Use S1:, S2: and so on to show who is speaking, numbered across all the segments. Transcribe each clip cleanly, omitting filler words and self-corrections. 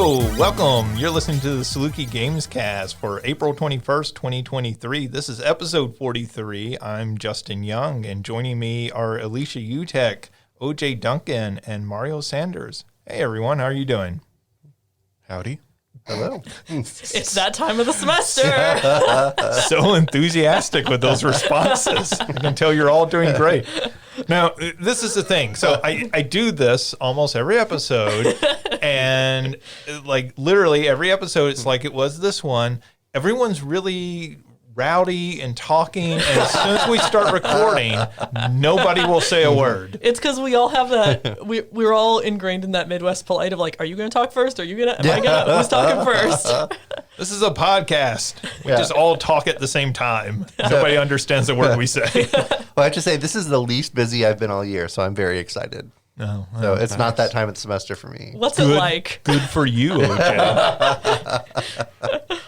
S1: Hello, welcome. You're listening to the Saluki Gamescast for April 21st, 2023. This is episode 43. I'm Justin Young, and joining me are Alicia Utecht, OJ Duncan, and Mario Sanders. Hey, everyone. How are you doing?
S2: Howdy.
S1: Hello.
S3: It's that time of the semester.
S1: So enthusiastic with those responses. I can tell you're all doing great. Now, this is the thing. So I do this almost every episode, and like literally every episode, it's like it was this one. Everyone's really rowdy and talking, and as soon as we start recording, nobody will say a word.
S3: It's because we all have that. We're all ingrained in that Midwest polite of like, are you going to talk first? Are you going to? Am I going to? Who's talking first?
S1: This is a podcast. We just all talk at the same time. Nobody understands the word we say.
S2: Well, I have to say, this is the least busy I've been all year, so I'm very excited.
S1: Oh,
S2: So it's not that time of the semester for me.
S3: What's it like?
S1: Good for you, OJ.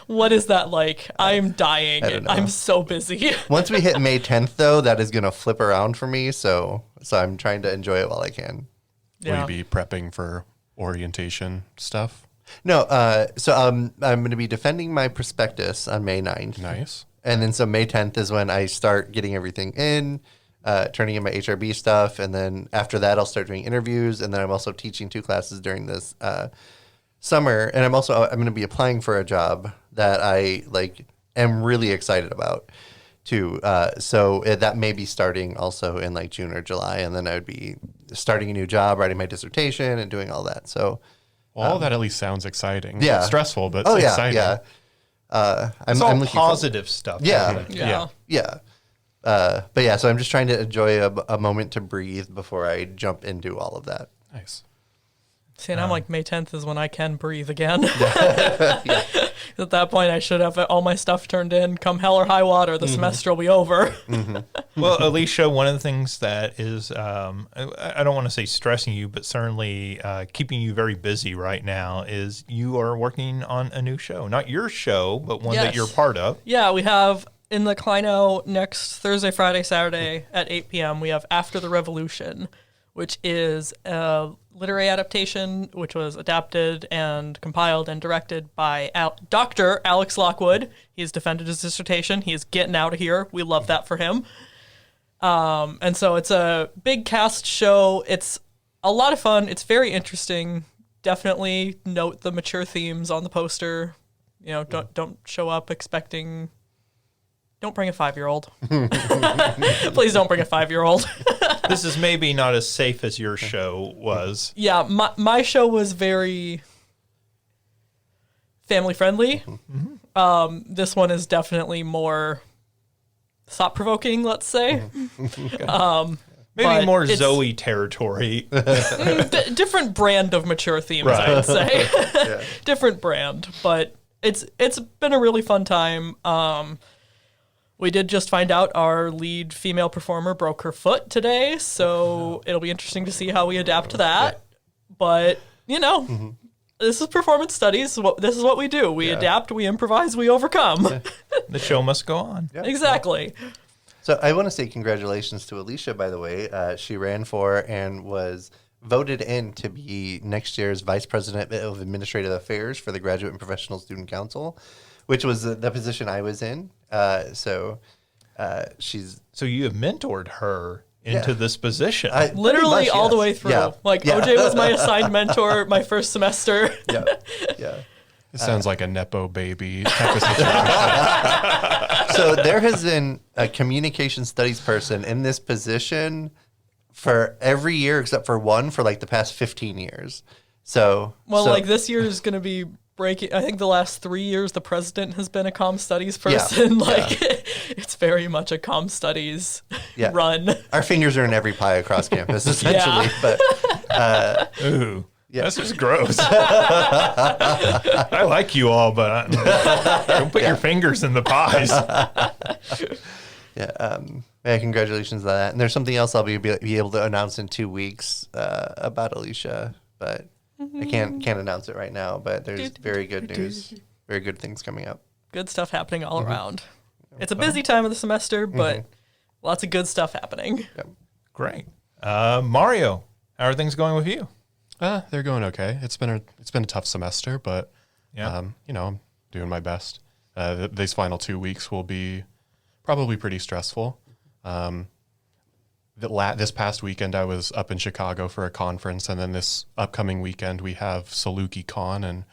S3: What is that like? I'm dying.
S2: I don't know.
S3: I'm so busy.
S2: Once we hit May 10th, though, that is going to flip around for me, so I'm trying to enjoy it while I can.
S4: Will you be prepping for orientation stuff?
S2: No, I'm going to be defending my prospectus on May 9th.
S4: Nice.
S2: And then so May 10th is when I start getting everything in, turning in my HRB stuff, and then after that I'll start doing interviews, and then I'm also teaching 2 classes during this summer, and I'm going to be applying for a job that I am really excited about too. So that may be starting also in like June or July, and then I would be starting a new job, writing my dissertation, and doing all that. So
S4: Well, all that at least sounds exciting.
S2: Yeah.
S4: It's stressful, but
S2: yeah,
S4: exciting.
S2: yeah.
S1: It's all positive stuff.
S2: Yeah.
S3: Yeah.
S2: But yeah, so I'm just trying to enjoy a moment to breathe before I jump into all of that.
S4: Nice.
S3: See, and I'm like, May 10th is when I can breathe again. At that point, I should have all my stuff turned in. Come hell or high water, the semester will be over.
S1: Well, Alicia, one of the things that is, I don't want to say stressing you, but certainly keeping you very busy right now is you are working on a new show. Not your show, but one that
S3: Yes.
S1: you're part of.
S3: Yeah, we have in the Kleino next Thursday, Friday, Saturday at 8 p.m. We have After the Revolution, which is a literary adaptation which was adapted and compiled and directed by Dr. Alex Lockwood. He's defended his dissertation. He is getting out of here. We love that for him. And so it's a big cast show. It's a lot of fun. It's very interesting. Definitely note the mature themes on the poster. You know, don't show up expecting... Don't bring a 5-year-old. Please don't bring a 5-year-old.
S1: This is maybe not as safe as your show was.
S3: Yeah, my show was very family friendly. This one is definitely more thought provoking, let's say.
S1: Maybe more
S3: it's-
S1: Zoe territory.
S3: Different brand of mature themes, I would say. Different brand, but it's been a really fun time. We did just find out our lead female performer broke her foot today, so it'll be interesting to see how we adapt to that. But, you know, this is performance studies. This is what we do. We adapt, we improvise, we overcome.
S1: The show must go on.
S3: Exactly.
S2: So I want to say congratulations to Alicia, by the way. She ran for and was voted in to be next year's Vice President of Administrative Affairs for the Graduate and Professional Student Council, which was the position I was in. So
S1: you have mentored her into this position.
S3: Literally
S2: much,
S3: all the
S2: yes.
S3: way through.
S2: Yeah.
S3: OJ was my assigned mentor my first semester.
S2: Yeah.
S4: It sounds like a Nepo baby type of situation.
S2: So there has been a communication studies person in this position for every year except for one for like the past 15 years.
S3: Like this year is going to be breaking. I think the last 3 years the president has been a comm studies person. It's very much a comm studies run.
S2: Our fingers are in every pie across campus, essentially. But
S1: Ooh. Yeah. That's just gross. I like you all, but don't put your fingers in the pies.
S2: Congratulations on that. And there's something else I'll be able to announce in 2 weeks about Alicia, but I can't announce it right now. But there's very good news, very good things coming up.
S3: Good stuff happening all around. It's a busy time of the semester, but lots of good stuff happening.
S2: Yep.
S1: Great. Mario, how are things going with you?
S4: They're going okay. It's been a tough semester, but
S1: Yeah.
S4: I'm doing my best. These final 2 weeks will be probably pretty stressful. This past weekend, I was up in Chicago for a conference, and then this upcoming weekend, we have Saluki Con, and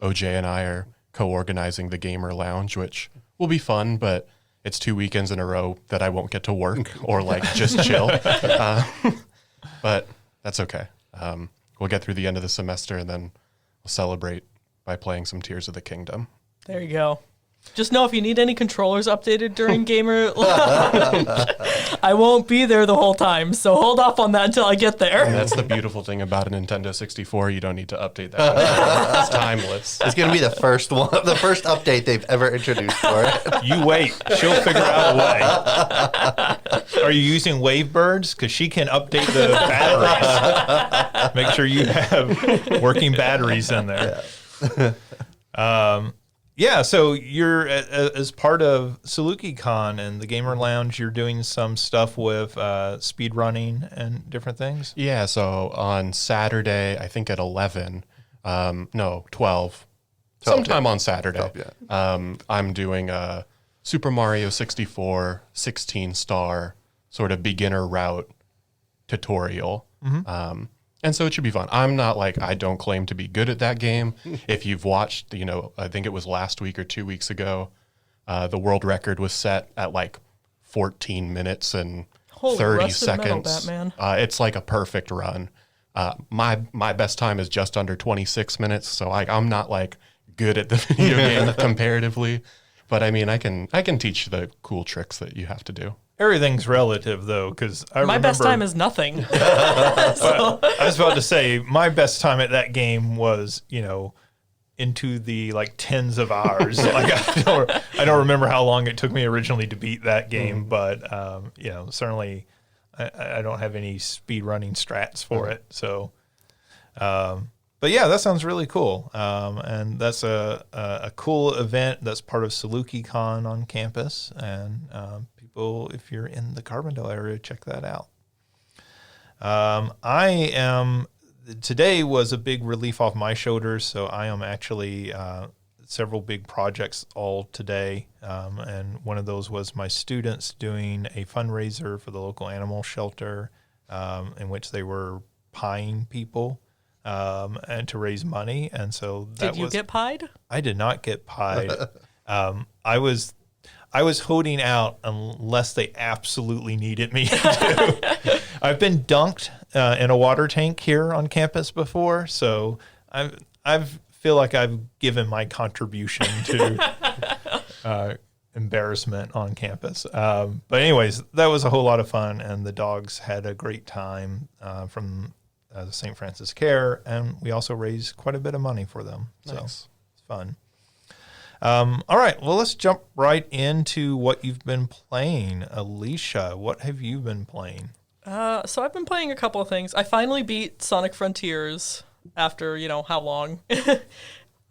S4: OJ and I are co-organizing the Gamer Lounge, which will be fun, but it's 2 weekends in a row that I won't get to work or like just chill. But that's okay. We'll get through the end of the semester, and then we'll celebrate by playing some Tears of the Kingdom.
S3: There you go. Just know if you need any controllers updated during Gamer Lounge, I won't be there the whole time, so hold off on that until I get there.
S4: And that's the beautiful thing about a Nintendo 64. You don't need to update that. It's timeless.
S2: It's going to be the first update they've ever introduced for it.
S1: You wait. She'll figure out a way. Are you using Wavebirds? Because she can update the batteries. Make sure you have working batteries in there. Yeah, so you're, as part of Saluki Con and the Gamer Lounge, you're doing some stuff with speed running and different things?
S4: Yeah, so on Saturday, I think at 11, 12, sometime on Saturday,
S2: 12,
S4: I'm doing a Super Mario 64 16-star sort of beginner route tutorial. And so it should be fun. I'm not I don't claim to be good at that game. If you've watched, I think it was last week or 2 weeks ago, the world record was set at 14 minutes and
S3: Holy
S4: 30
S3: rusted metal,
S4: seconds.
S3: Batman.
S4: It's like a perfect run. My best time is just under 26 minutes. So I'm not good at the video game comparatively, but I mean, I can teach you the cool tricks that you have to do.
S1: Everything's relative, though, because
S3: My best time is nothing.
S1: I was about to say, my best time at that game was, into the tens of hours. I don't remember how long it took me originally to beat that game, but certainly I don't have any speed running strats for it. So, but yeah, that sounds really cool. And that's a cool event that's part of Saluki Con on campus, and people, if you're in the Carbondale area, check that out. Today was a big relief off my shoulders, so I am actually several big projects all today, and one of those was my students doing a fundraiser for the local animal shelter, in which they were pieing people and to raise money, and so
S3: Did you get pied?
S1: I did not get pied. I was holding out unless they absolutely needed me to. I've been dunked in a water tank here on campus before, so I feel like I've given my contribution to embarrassment on campus. But anyways, that was a whole lot of fun, and the dogs had a great time from the St. Francis Care, and we also raised quite a bit of money for them. So
S4: Nice.
S1: it's fun. All right, well, let's jump right into what you've been playing. Alicia, what have you been playing?
S3: So I've been playing a couple of things. I finally beat Sonic Frontiers after, how long? I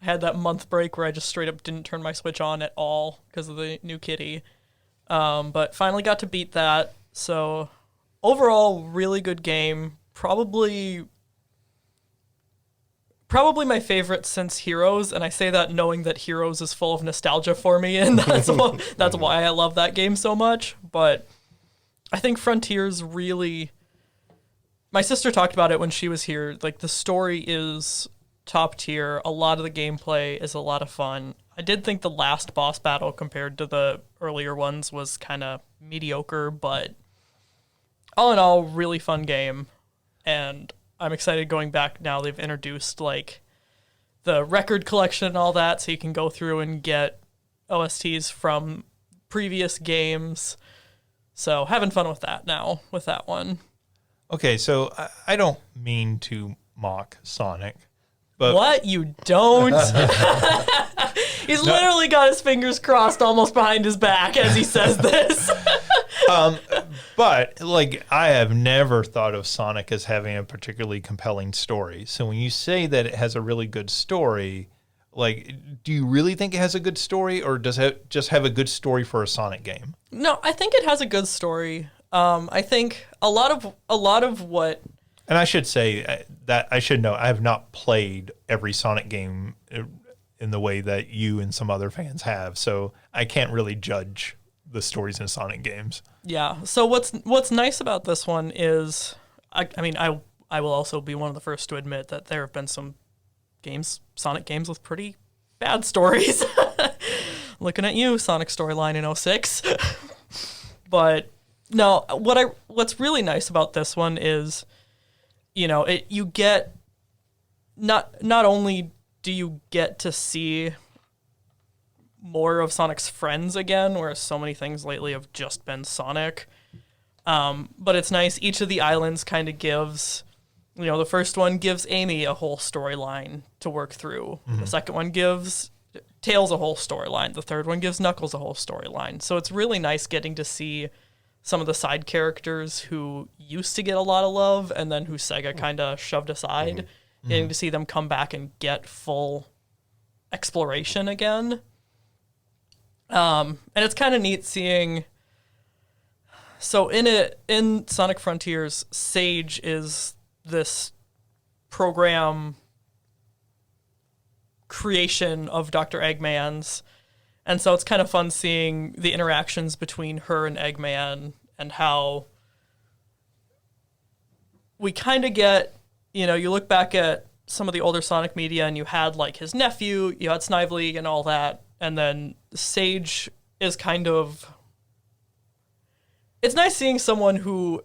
S3: had that month break where I just straight up didn't turn my Switch on at all because of the new kitty. But finally got to beat that. So overall, really good game. Probably my favorite since Heroes, and I say that knowing that Heroes is full of nostalgia for me, and that's why I love that game so much. But I think Frontiers really... My sister talked about it when she was here. The story is top tier. A lot of the gameplay is a lot of fun. I did think the last boss battle compared to the earlier ones was kind of mediocre, but all in all, really fun game. And I'm excited going back now. They've introduced the record collection and all that, so you can go through and get OSTs from previous games. So having fun with that now, with that one.
S1: Okay, so I don't mean to mock Sonic, but
S3: What? You don't? He's literally got his fingers crossed almost behind his back as he says this.
S1: But I have never thought of Sonic as having a particularly compelling story. So when you say that it has a really good story, do you really think it has a good story, or does it just have a good story for a Sonic game?
S3: No, I think it has a good story. I think a lot of what
S1: And I should say that I should know I have not played every Sonic game in the way that you and some other fans have, so I can't really judge the stories in Sonic games.
S3: Yeah. So what's nice about this one is, I mean, I will also be one of the first to admit that there have been some Sonic games with pretty bad stories. Looking at you, Sonic storyline in 06. But no, what's really nice about this one is, you get not only do you get to see more of Sonic's friends again, whereas so many things lately have just been Sonic. But it's nice. Each of the islands kind of gives, the first one gives Amy a whole storyline to work through. The second one gives Tails a whole storyline. The third one gives Knuckles a whole storyline. So it's really nice getting to see some of the side characters who used to get a lot of love and then who Sega kind of shoved aside, getting to see them come back and get full exploration again. And it's kind of neat seeing. So in Sonic Frontiers, Sage is this program creation of Dr. Eggman's, and so it's kind of fun seeing the interactions between her and Eggman and how we kind of get, you look back at some of the older Sonic media and you had like his nephew, you had Snively and all that, and then Sage is kind of, it's nice seeing someone who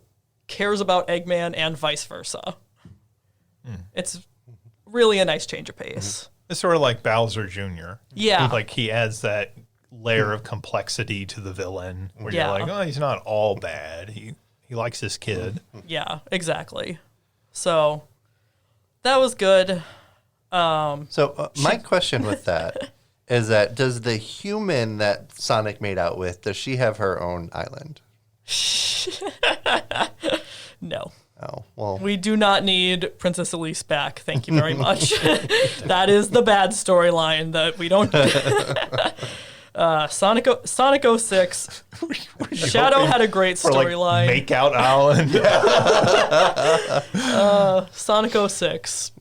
S3: cares about Eggman and vice versa. It's really a nice change of pace.
S1: It's sort of like Bowser Jr.
S3: Yeah.
S1: Like he adds that layer of complexity to the villain where
S3: Yeah.
S1: you're like, oh, he's not all bad. He likes his kid.
S3: Yeah, exactly. So that was good.
S2: So my question with that is that does the human that Sonic made out with, does she have her own island?
S3: No.
S2: Oh, well.
S3: We do not need Princess Elise back. Thank you very much. That is the bad storyline that we don't. Sonic 06. Shadow had a great storyline.
S1: Make out Island.
S3: Sonic 06.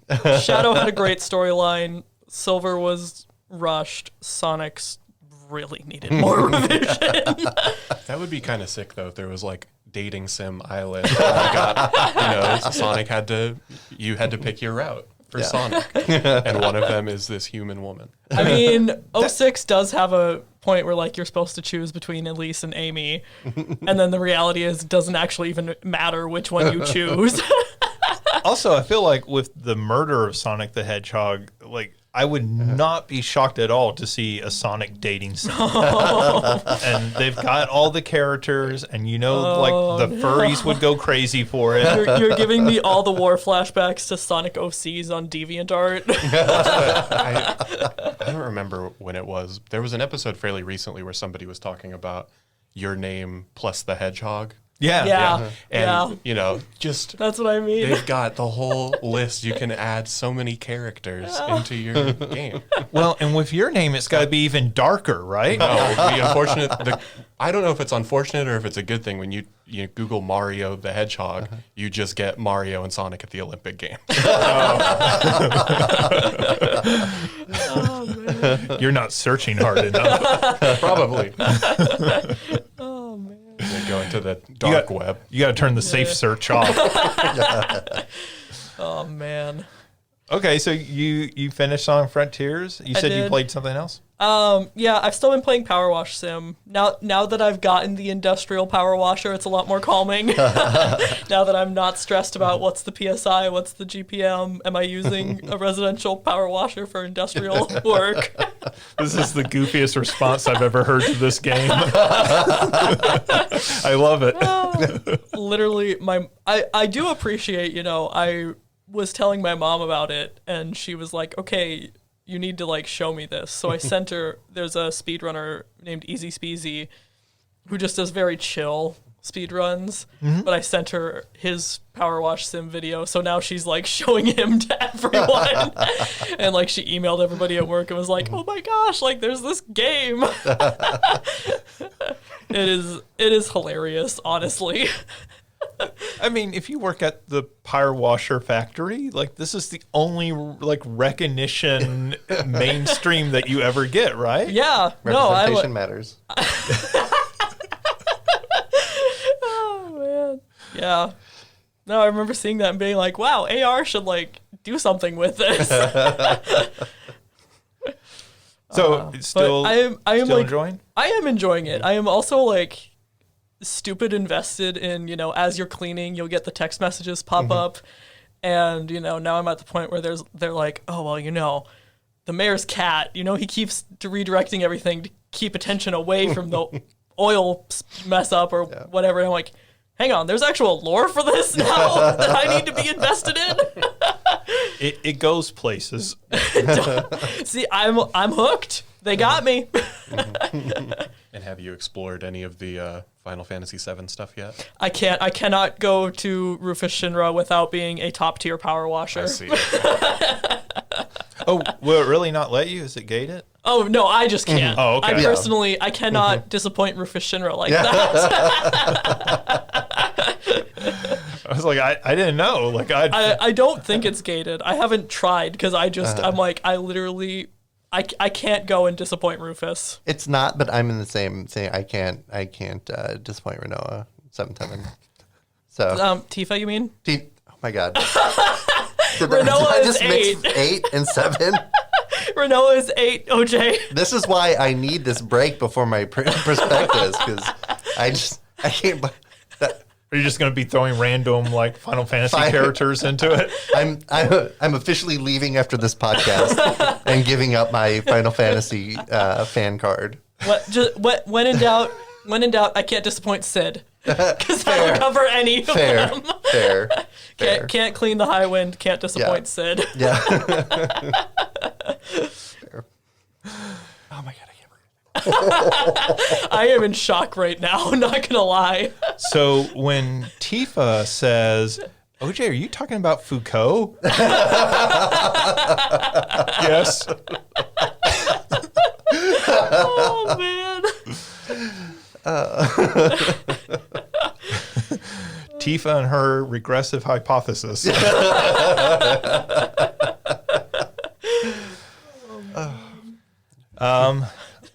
S3: Shadow had a great storyline. Silver was rushed. Sonic's really needed more revision.
S4: That would be kind of sick though if there was like dating sim island. Sonic you had to pick your route for Sonic, and one of them is this human woman.
S3: I mean, 06 does have a point where like you're supposed to choose between Elise and Amy, and then the reality is it doesn't actually even matter which one you choose.
S1: Also, I feel like with the murder of Sonic the Hedgehog, like I would not be shocked at all to see a Sonic dating sim. And they've got all the characters, and like the furries would go crazy for it.
S3: You're giving me all the war flashbacks to Sonic OCs on DeviantArt.
S4: I don't remember when it was. There was an episode fairly recently where somebody was talking about your name plus the hedgehog.
S1: Yeah.
S4: And, just
S3: That's what I mean.
S4: they've got the whole list. You can add so many characters into your game.
S1: Well, and with your name, it's got to be even darker, right?
S4: No, the unfortunate. I don't know if it's unfortunate or if it's a good thing. When you Google Mario the Hedgehog, you just get Mario and Sonic at the Olympic Games.
S3: Oh, man.
S1: You're not searching hard enough.
S4: Probably.
S3: Oh, man.
S4: They go into the dark web.
S1: You got to turn the safe search off.
S3: Oh, man.
S1: Okay, so you finished Sonic Frontiers. You said you
S3: did.
S1: played something else?
S3: Yeah, I've still been playing Power Wash Sim. Now that I've gotten the industrial power washer, it's a lot more calming. Now that I'm not stressed about what's the PSI, what's the GPM, am I using a residential power washer for industrial work?
S1: This is the goofiest response I've ever heard to this game. I love it.
S3: Literally, I do appreciate, I was telling my mom about it, and she was like, okay, you need to show me this. So I sent her, there's a speedrunner named Easy Speezy who just does very chill speedruns, but I sent her his Power Wash Sim video, so now she's showing him to everyone. And she emailed everybody at work and was like, oh my gosh, there's this game. It is hilarious, honestly.
S1: I mean, if you work at the power washer factory, like this is the only like recognition mainstream that you ever get, right?
S3: Yeah.
S2: Representation matters.
S3: Oh man. Yeah. No, I remember seeing that and being like, wow, AR should like do something with this.
S1: So it's still,
S3: I am
S1: still
S3: like,
S1: enjoying?
S3: I am enjoying it. I am also like stupid invested in, as you're cleaning, you'll get the text messages pop up. And, now I'm at the point where they're like, oh, well, the mayor's cat, he keeps redirecting everything to keep attention away from the oil mess up or whatever. And I'm like, hang on, there's actual lore for this now that I need to be invested in.
S1: It goes places.
S3: See, I'm hooked. They got me.
S4: And have you explored any of the Final Fantasy VII stuff yet?
S3: I cannot go to Rufus Shinra without being a top tier power washer.
S4: I see.
S1: Oh, will it really not let you? Is it gated?
S3: Oh no, I just can't.
S1: Oh, okay.
S3: I personally, I cannot disappoint Rufus Shinra like that.
S1: I was like, I didn't know. Like
S3: I don't think it's gated. I haven't tried because I'm like, I literally, I can't go and disappoint Rufus.
S2: It's not, but I'm in the same thing. I can't disappoint Renoa 7-7. So
S3: Tifa, you mean?
S2: oh my god.
S3: Renoa is 8.
S2: 8 and 7.
S3: Renoa is 8. OJ.
S2: This is why I need this break before my prospectus because I can't.
S1: Are you just going to be throwing random like Final Fantasy characters into it?
S2: I'm officially leaving after this podcast and giving up my Final Fantasy fan card.
S3: When in doubt, I can't disappoint Sid because I'll cover any of them.
S2: Fair.
S3: Can't clean the high wind. Can't disappoint Sid.
S2: Yeah. Fair. Oh my god.
S3: I am in shock right now, not gonna lie.
S1: So when Tifa says, OJ, are you talking about Foucault? Yes.
S3: Oh man.
S1: Tifa and her regressive hypothesis.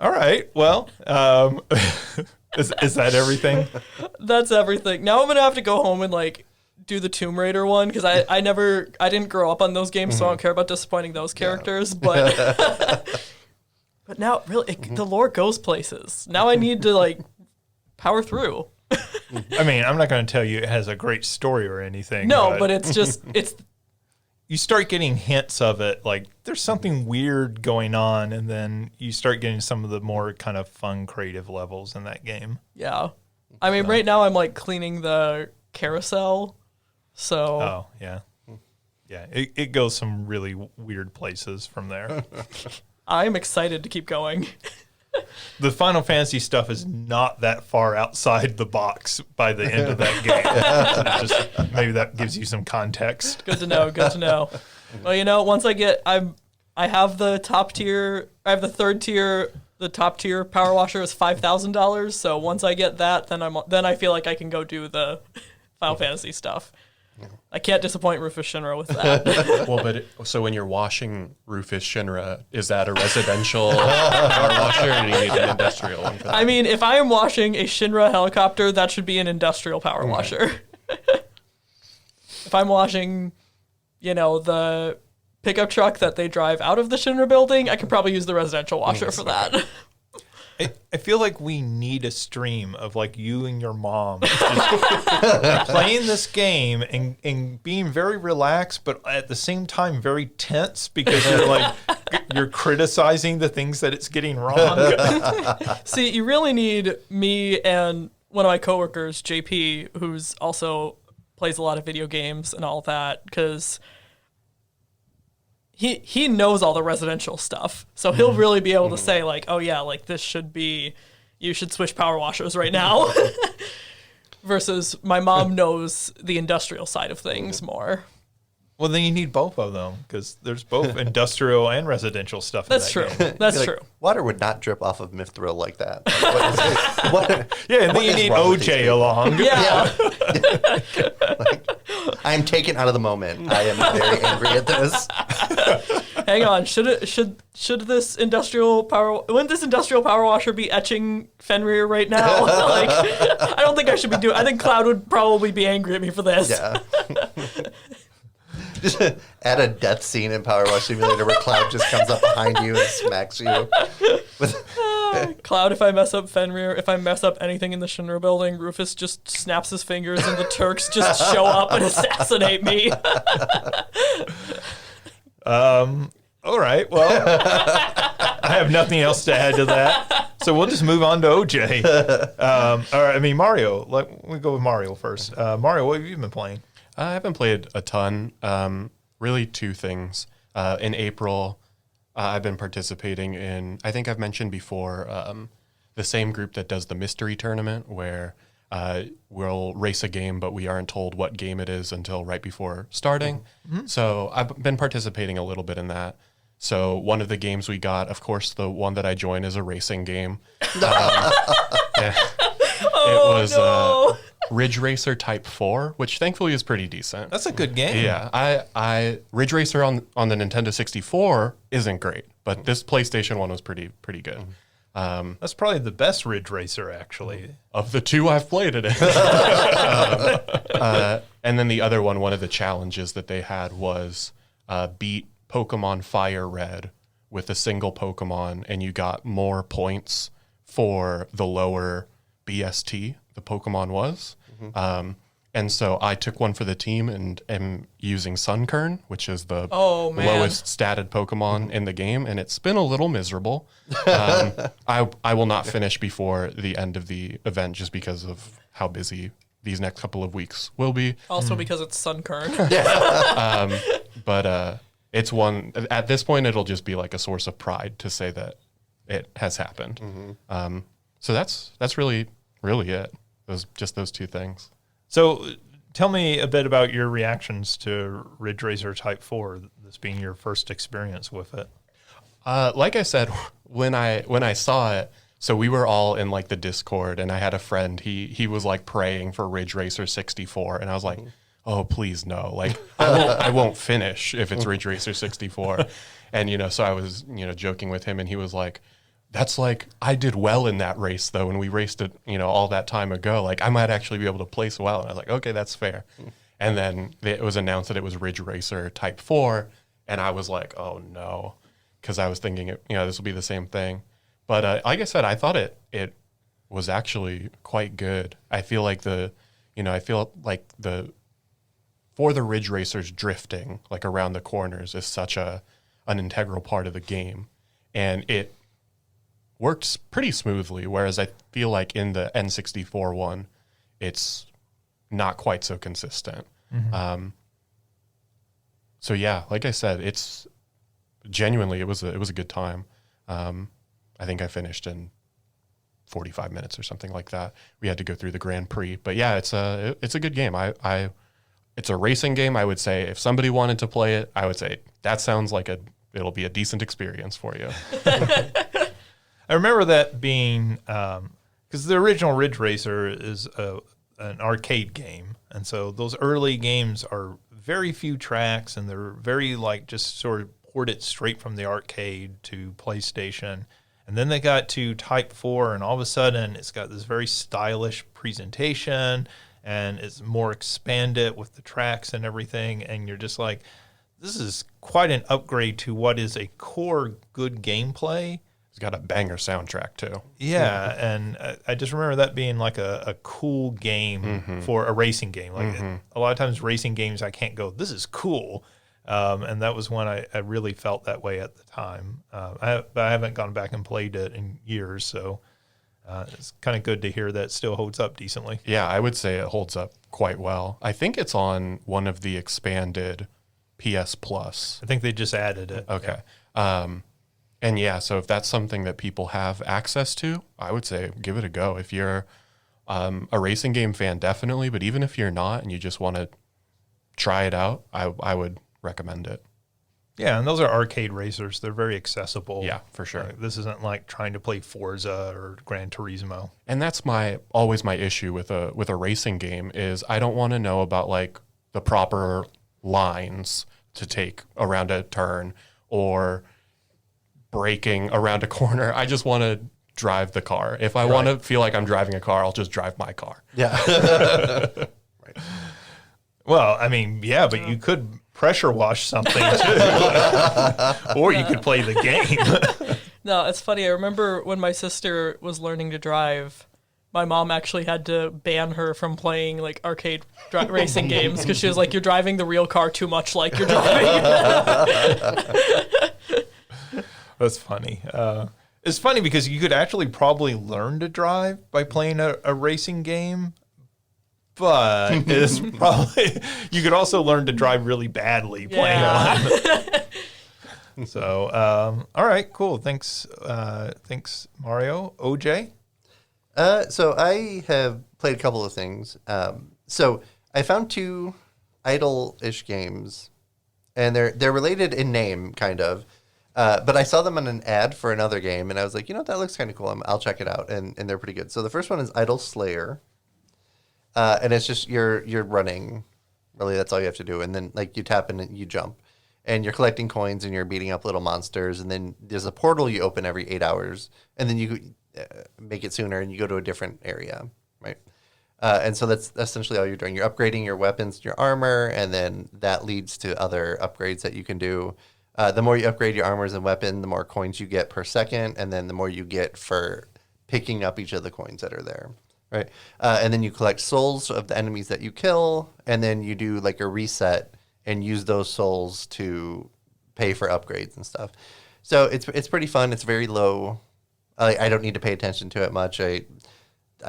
S1: All right. Well, is that everything?
S3: That's everything. Now I'm gonna have to go home and like do the Tomb Raider one because I didn't grow up on those games, so I don't care about disappointing those characters. But but now really the lore goes places. Now I need to like power through.
S1: I mean, I'm not going to tell you it has a great story or anything.
S3: No, but it's just
S1: you start getting hints of it, like there's something weird going on, and then you start getting some of the more kind of fun, creative levels in that game.
S3: Yeah. I mean, right now I'm like cleaning the carousel, so...
S1: Oh, yeah. Yeah, it goes some really weird places from there.
S3: I'm excited to keep going.
S1: The Final Fantasy stuff is not that far outside the box by the end of that game. Just maybe that gives you some context.
S3: Good to know. Well, once I have the top tier. I have the third tier. The top tier power washer is $5,000. So once I get that, then I feel like I can go do the Final Fantasy stuff. I can't disappoint Rufus Shinra with that.
S4: Well, so when you're washing Rufus Shinra, is that a residential power washer, or do you need an industrial one for that?
S3: I mean, if I am washing a Shinra helicopter, that should be an industrial power washer. If I'm washing, the pickup truck that they drive out of the Shinra building, I could probably use the residential washer for that.
S1: I feel like we need a stream of like you and your mom just playing this game and being very relaxed, but at the same time very tense because you're criticizing the things that it's getting wrong.
S3: See, you really need me and one of my coworkers, JP, who's also plays a lot of video games and all that, because he knows all the residential stuff, so he'll really be able to say like, oh yeah, like this should be, you should switch power washers right now. Versus my mom knows the industrial side of things more.
S1: Well, then you need both of them because there's both industrial and residential stuff.
S3: That's true.
S1: Game.
S3: That's
S2: Like,
S3: true.
S2: Water would not drip off of Mithril like that. Like, what is it?
S1: Yeah, and
S2: what
S1: then you
S2: is
S1: need
S2: wrong with these
S1: OJ
S2: people?
S1: along.
S3: Yeah.
S2: I am taken out of the moment. I am very angry at this.
S3: Hang on. Should this industrial power? Wouldn't this industrial power washer be etching Fenrir right now? Like, I don't think I should be doing. I think Cloud would probably be angry at me for this.
S2: Yeah. Just add a death scene in Power Wash Simulator where Cloud just comes up behind you and smacks you.
S3: Cloud, if I mess up Fenrir, if I mess up anything in the Shinra building, Rufus just snaps his fingers and the Turks just show up and assassinate me.
S1: All right. Well, I have nothing else to add to that. So we'll just move on to OJ. All right. I mean, Mario. We go with Mario first. Mario, what have you been playing?
S4: I haven't played a ton. Really, two things. In April, I've been participating in, I think I've mentioned before, the same group that does the mystery tournament where we'll race a game, but we aren't told what game it is until right before starting. Mm-hmm. So I've been participating a little bit in that. So one of the games we got, of course, the one that I joined is a racing game. It was Ridge Racer Type 4, which thankfully is pretty decent.
S1: That's a good game.
S4: Yeah, I Ridge Racer on the Nintendo 64 isn't great, but this PlayStation one was pretty good.
S1: That's probably the best Ridge Racer, actually.
S4: Of the two I've played it. And then the other one of the challenges that they had was beat Pokemon Fire Red with a single Pokemon, and you got more points for the lower BST the Pokemon was. Mm-hmm. And so I took one for the team and am using Sunkern, which is the lowest statted Pokemon in the game, and it's been a little miserable. I will not finish before the end of the event just because of how busy these next couple of weeks will be.
S3: Also because it's Sunkern.
S4: But it's one, at this point, it'll just be like a source of pride to say that it has happened. Mm-hmm. So that's really it. Those two things.
S1: So tell me a bit about your reactions to Ridge Racer Type 4, this being your first experience with it.
S4: Like I said, when I saw it, so we were all in like the Discord, and I had a friend, he was like praying for Ridge Racer 64, and I was like, oh, please no. Like, I won't finish if it's Ridge Racer 64. And, so I was, joking with him, and he was like, that's like, I did well in that race, though, and we raced it, all that time ago. Like, I might actually be able to place well. And I was like, okay, that's fair. And then it was announced that it was Ridge Racer Type 4, and I was like, oh, no, because I was thinking, this will be the same thing. But like I said, I thought it was actually quite good. I feel like for the Ridge Racers, drifting, like, around the corners is such an integral part of the game. And it works pretty smoothly, whereas I feel like in the N64 one, it's not quite so consistent. Mm-hmm. So yeah, like I said, it's genuinely, it was a good time. I think I finished in 45 minutes or something like that. We had to go through the Grand Prix, but yeah, it's a good game. It's a racing game. I would say if somebody wanted to play it, I would say that sounds like it'll be a decent experience for you.
S1: I remember that being, because the original Ridge Racer is an arcade game. And so those early games are very few tracks, and they're very just sort of ported straight from the arcade to PlayStation. And then they got to Type 4, and all of a sudden it's got this very stylish presentation, and it's more expanded with the tracks and everything. And you're just like, this is quite an upgrade to what is a core good gameplay.
S4: It's got a banger soundtrack too.
S1: Yeah, and I just remember that being like a cool game for a racing game. Like a lot of times racing games, I can't go, this is cool. And that was when I really felt that way at the time. I haven't gone back and played it in years, so it's kind of good to hear that it still holds up decently.
S4: Yeah, I would say it holds up quite well. I think it's on one of the expanded PS Plus.
S1: I think they just added it.
S4: Okay. Yeah. And yeah, so if that's something that people have access to, I would say give it a go. If you're a racing game fan, definitely. But even if you're not and you just want to try it out, I would recommend it.
S1: Yeah, and those are arcade racers. They're very accessible.
S4: Yeah, for sure.
S1: This isn't like trying to play Forza or Gran Turismo.
S4: And that's always my issue with a racing game is I don't want to know about like the proper lines to take around a turn or braking around a corner. I just want to drive the car. If I want to feel like I'm driving a car, I'll just drive my car.
S2: Yeah.
S1: Right. Well, I mean, yeah, but you could pressure wash something too. Or you could play the game.
S3: No, it's funny. I remember when my sister was learning to drive, my mom actually had to ban her from playing like arcade racing games because she was like, "You're driving the real car too much like you're driving."
S1: That's funny. It's funny because you could actually probably learn to drive by playing a racing game, but it's probably you could also learn to drive really badly playing one. So, all right, cool. Thanks, Mario. OJ.
S2: So I have played a couple of things. So I found 2 idle-ish games, and they're related in name, kind of. But I saw them on an ad for another game, and I was like, that looks kind of cool. I'll check it out, and they're pretty good. So the first one is Idle Slayer, and it's just you're running. Really, that's all you have to do, and then like you tap and you jump, and you're collecting coins, and you're beating up little monsters, and then there's a portal you open every 8 hours, and then you make it sooner, and you go to a different area, right? And so that's essentially all you're doing. You're upgrading your weapons, your armor, and then that leads to other upgrades that you can do. The more you upgrade your armors and weapon, the more coins you get per second, and then the more you get for picking up each of the coins that are there, right? And then you collect souls of the enemies that you kill, and then you do like a reset and use those souls to pay for upgrades and stuff. So it's pretty fun. It's very low. I don't need to pay attention to it much. I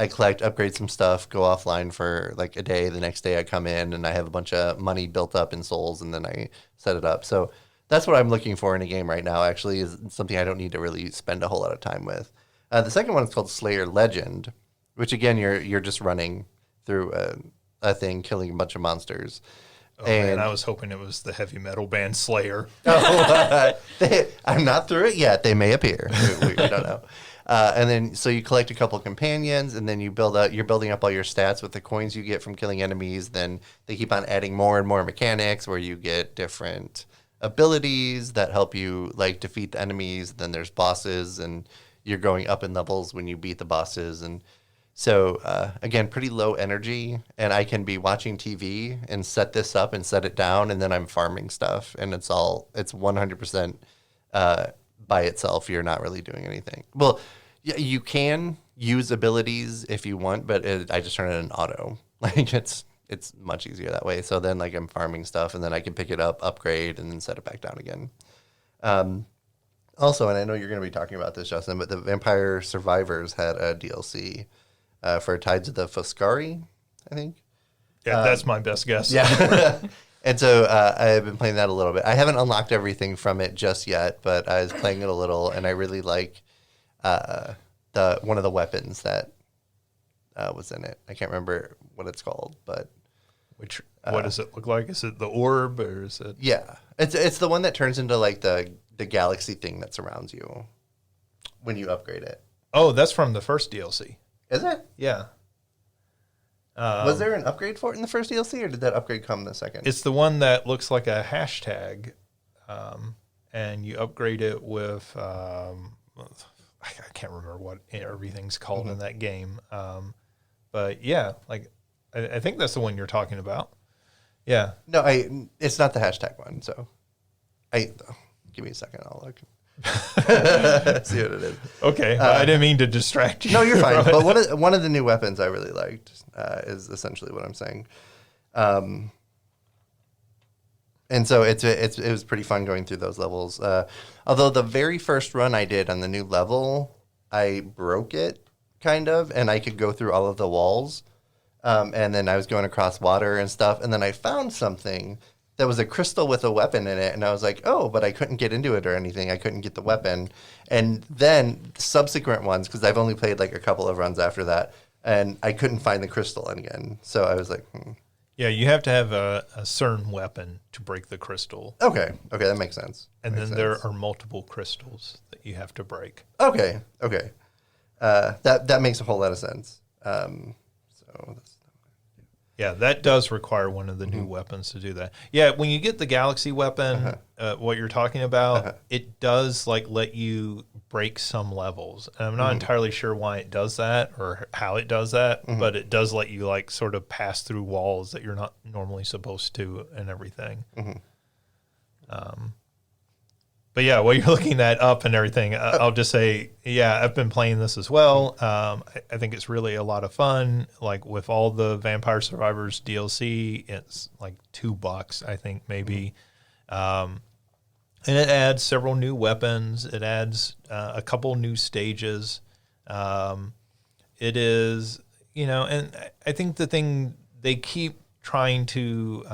S2: collect, upgrade some stuff, go offline for like a day. The next day I come in and I have a bunch of money built up in souls, and then I set it up. So that's what I'm looking for in a game right now, actually, is something I don't need to really spend a whole lot of time with. The second one is called Slayer Legend, which, again, you're just running through a thing, killing a bunch of monsters.
S1: Oh, man, I was hoping it was the heavy metal band Slayer.
S2: I'm not through it yet. They may appear. We don't know. And then, so you collect a couple companions, and then you're building up all your stats with the coins you get from killing enemies. Then they keep on adding more and more mechanics where you get different abilities that help you like defeat the enemies. Then there's bosses, and you're going up in levels when you beat the bosses. And so again, pretty low energy, and I can be watching TV and set this up and set it down, and then I'm farming stuff, and it's 100% by itself. You're not really doing anything. Well, yeah, you can use abilities if you want, but I just turn it in auto. Like it's much easier that way. So then like I'm farming stuff, and then I can pick it up, upgrade, and then set it back down again. Also, and I know you're going to be talking about this, Justin, but the Vampire Survivors had a DLC for Tides of the Foscari, I think.
S1: Yeah, that's my best guess.
S2: Yeah. And so I've been playing that a little bit. I haven't unlocked everything from it just yet, but I was playing it a little, and I really like one of the weapons that was in it. I can't remember what it's called, but
S1: What does it look like? Is it the orb, or is it?
S2: Yeah, it's the one that turns into like the galaxy thing that surrounds you when you upgrade it.
S1: Oh, that's from the first DLC.
S2: Is it?
S1: Yeah.
S2: Was there an upgrade for it in the first DLC, or did that upgrade come in the second?
S1: It's the one that looks like a hashtag, and you upgrade it with I can't remember what everything's called in that game. But yeah, like I think that's the one you're talking about. Yeah.
S2: No, it's not the hashtag one. So, give me a second. I'll look. See what it is.
S1: Okay, I didn't mean to distract you.
S2: No, you're fine. But one of the new weapons I really liked is essentially what I'm saying. And so it was pretty fun going through those levels. Although the very first run I did on the new level, I broke it kind of, and I could go through all of the walls. And then I was going across water and stuff, and then I found something that was a crystal with a weapon in it, and I was like, oh, but I couldn't get into it or anything. I couldn't get the weapon. And then subsequent ones, because I've only played like a couple of runs after that, and I couldn't find the crystal again. So I was like,
S1: Yeah, you have to have a certain weapon to break the crystal.
S2: Okay, that makes sense.
S1: And then there are multiple crystals that you have to break.
S2: Okay. That makes a whole lot of sense.
S1: Yeah, that does require one of the new weapons to do that. Yeah, when you get the galaxy weapon, what you're talking about, it does like let you break some levels. And I'm not entirely sure why it does that or how it does that, but it does let you like sort of pass through walls that you're not normally supposed to and everything. But yeah, while you're looking that up and everything, I'll just say, yeah, I've been playing this as well. I think it's really a lot of fun. Like with all the Vampire Survivors DLC, it's like $2, I think maybe. And it adds several new weapons. It adds a couple new stages. It is, and I think the thing they keep trying to,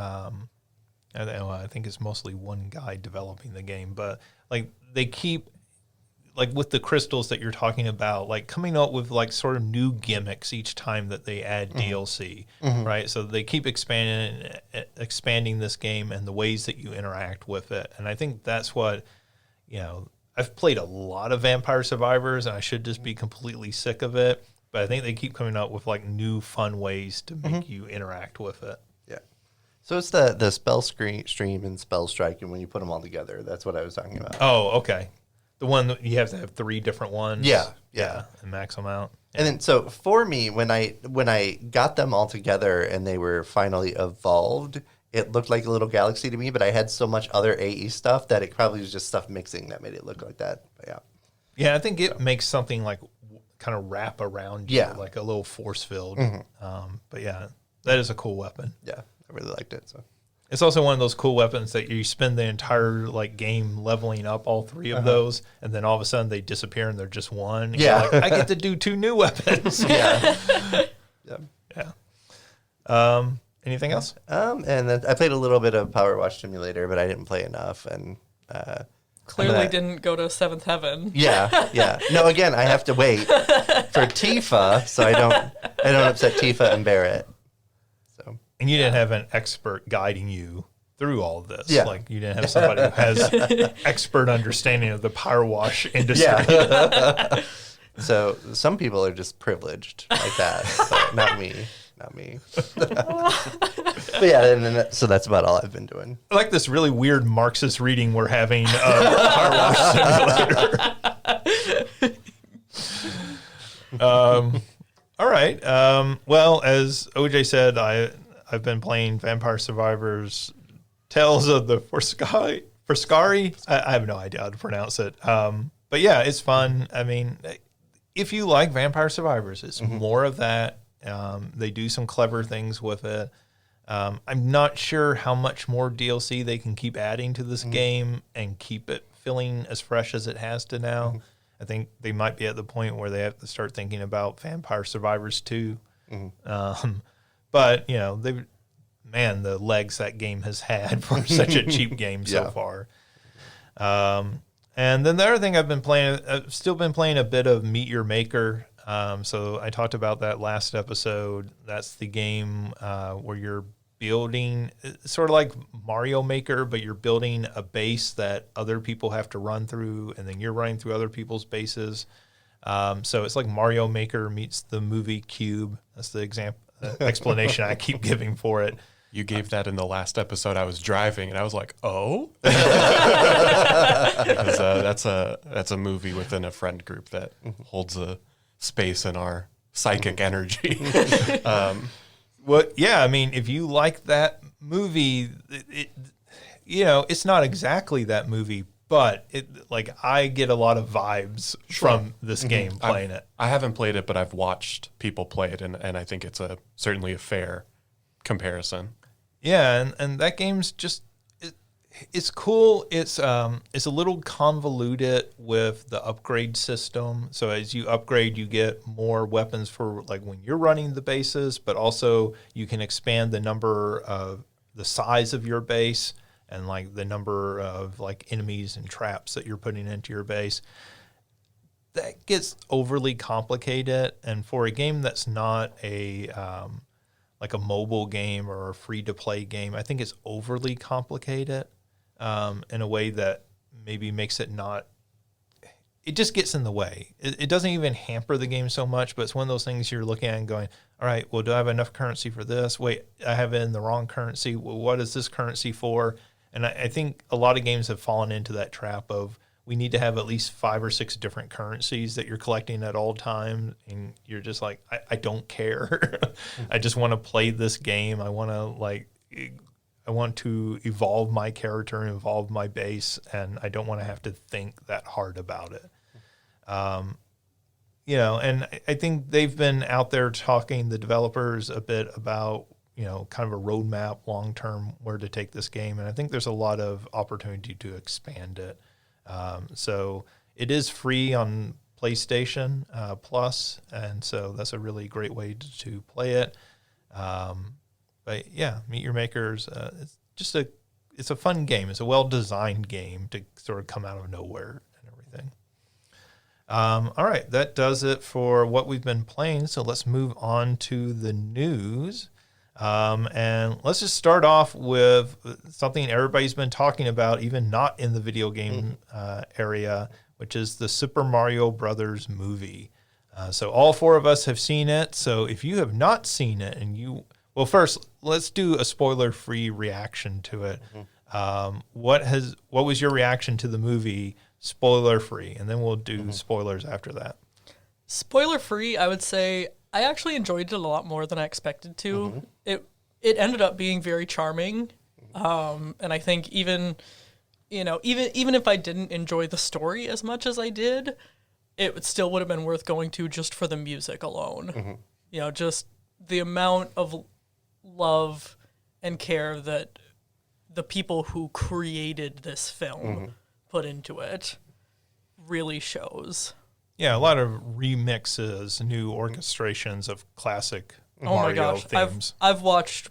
S1: I think it's mostly one guy developing the game, but like they keep like with the crystals that you're talking about, like coming up with like sort of new gimmicks each time that they add DLC, right? So they keep expanding this game and the ways that you interact with it. And I think that's what, I've played a lot of Vampire Survivors and I should just be completely sick of it. But I think they keep coming up with like new fun ways to make you interact with it.
S2: So it's the spell stream and spell strike, and when you put them all together, that's what I was talking about.
S1: Oh, okay. The one that you have to have 3 different ones.
S2: Yeah.
S1: And max them out.
S2: And then, so for me, when I got them all together and they were finally evolved, it looked like a little galaxy to me. But I had so much other AE stuff that it probably was just stuff mixing that made it look like that. But yeah.
S1: Yeah, I think it makes something like kind of wrap around you, like a little force field. But yeah, that is a cool weapon.
S2: Yeah. I really liked it. So
S1: it's also one of those cool weapons that you spend the entire like game leveling up all 3 of those, and then all of a sudden they disappear and they're just one. And you're like, I get to do 2 new weapons.
S2: Yeah.
S1: Anything else?
S2: And then I played a little bit of Power Wash Simulator, but I didn't play enough, and
S3: clearly didn't go to 7th Heaven.
S2: Yeah. No, again, I have to wait for Tifa, so I don't upset Tifa and Barrett.
S1: And you didn't have an expert guiding you through all of this.
S2: Yeah.
S1: Like you didn't have somebody who has expert understanding of the power wash industry.
S2: Yeah. So some people are just privileged like that. So not me. But yeah, so that's about all I've been doing.
S1: I like this really weird Marxist reading we're having of Power Wash Simulator. All right. Well, as OJ said, I've been playing Vampire Survivors Tales of the Foscari. I have no idea how to pronounce it. But yeah, it's fun. I mean, if you like Vampire Survivors, it's more of that. They do some clever things with it. I'm not sure how much more DLC they can keep adding to this game and keep it feeling as fresh as it has to now. I think they might be at the point where they have to start thinking about Vampire Survivors 2. But, the legs that game has had for such a cheap game so far. And then the other thing I've still been playing a bit of Meet Your Maker. So I talked about that last episode. That's the game where you're building, sort of like Mario Maker, but you're building a base that other people have to run through, and then you're running through other people's bases. So it's like Mario Maker meets the movie Cube. That's the explanation I keep giving for it.
S4: You gave that in the last episode. I was driving, and I was like, "Oh," because that's a movie within a friend group that holds a space in our psychic energy.
S1: Well, yeah, I mean, if you like that movie, it's not exactly that movie, but I get a lot of vibes from this game playing it.
S4: I haven't played it, but I've watched people play it, and I think it's certainly a fair comparison.
S1: Yeah, and that game's just it's cool. It's a little convoluted with the upgrade system. So as you upgrade, you get more weapons for like when you're running the bases, but also you can expand the size of your base and like the number of like enemies and traps that you're putting into your base. That gets overly complicated, and for a game that's not a like a mobile game or a free-to-play game. I think it's overly complicated in a way that maybe makes it not. It just gets in the way. It doesn't even hamper the game so much, but it's one of those things you're looking at and going, all right, well, do I have enough currency for this? Wait, I have it in the wrong currency. Well, what is this currency for? And I think a lot of games have fallen into that trap of we need to have at least 5 or 6 different currencies that you're collecting at all times. And you're just like, I don't care. I just want to play this game. I want to evolve my character and evolve my base, and I don't want to have to think that hard about it. And I think they've been out there talking, the developers, a bit about, kind of a roadmap long-term where to take this game. And I think there's a lot of opportunity to expand it. So it is free on PlayStation Plus, and so that's a really great way to play it. But yeah, Meet Your Makers, it's a fun game. It's a well-designed game to sort of come out of nowhere and everything. All right, that does it for what we've been playing. So let's move on to the news. And let's just start off with something everybody's been talking about, even not in the video game area, which is the Super Mario Brothers movie. So all 4 of us have seen it. So if you have not seen it well, first, let's do a spoiler-free reaction to it. What was your reaction to the movie, spoiler-free? And then we'll do spoilers after that.
S3: Spoiler-free, I would say I actually enjoyed it a lot more than I expected to. It ended up being very charming, and I think even if I didn't enjoy the story as much as I did, it still would have been worth going to just for the music alone. Just the amount of love and care that the people who created this film put into it really shows.
S1: Yeah, a lot of remixes, new orchestrations of classic Mario themes.
S3: I've watched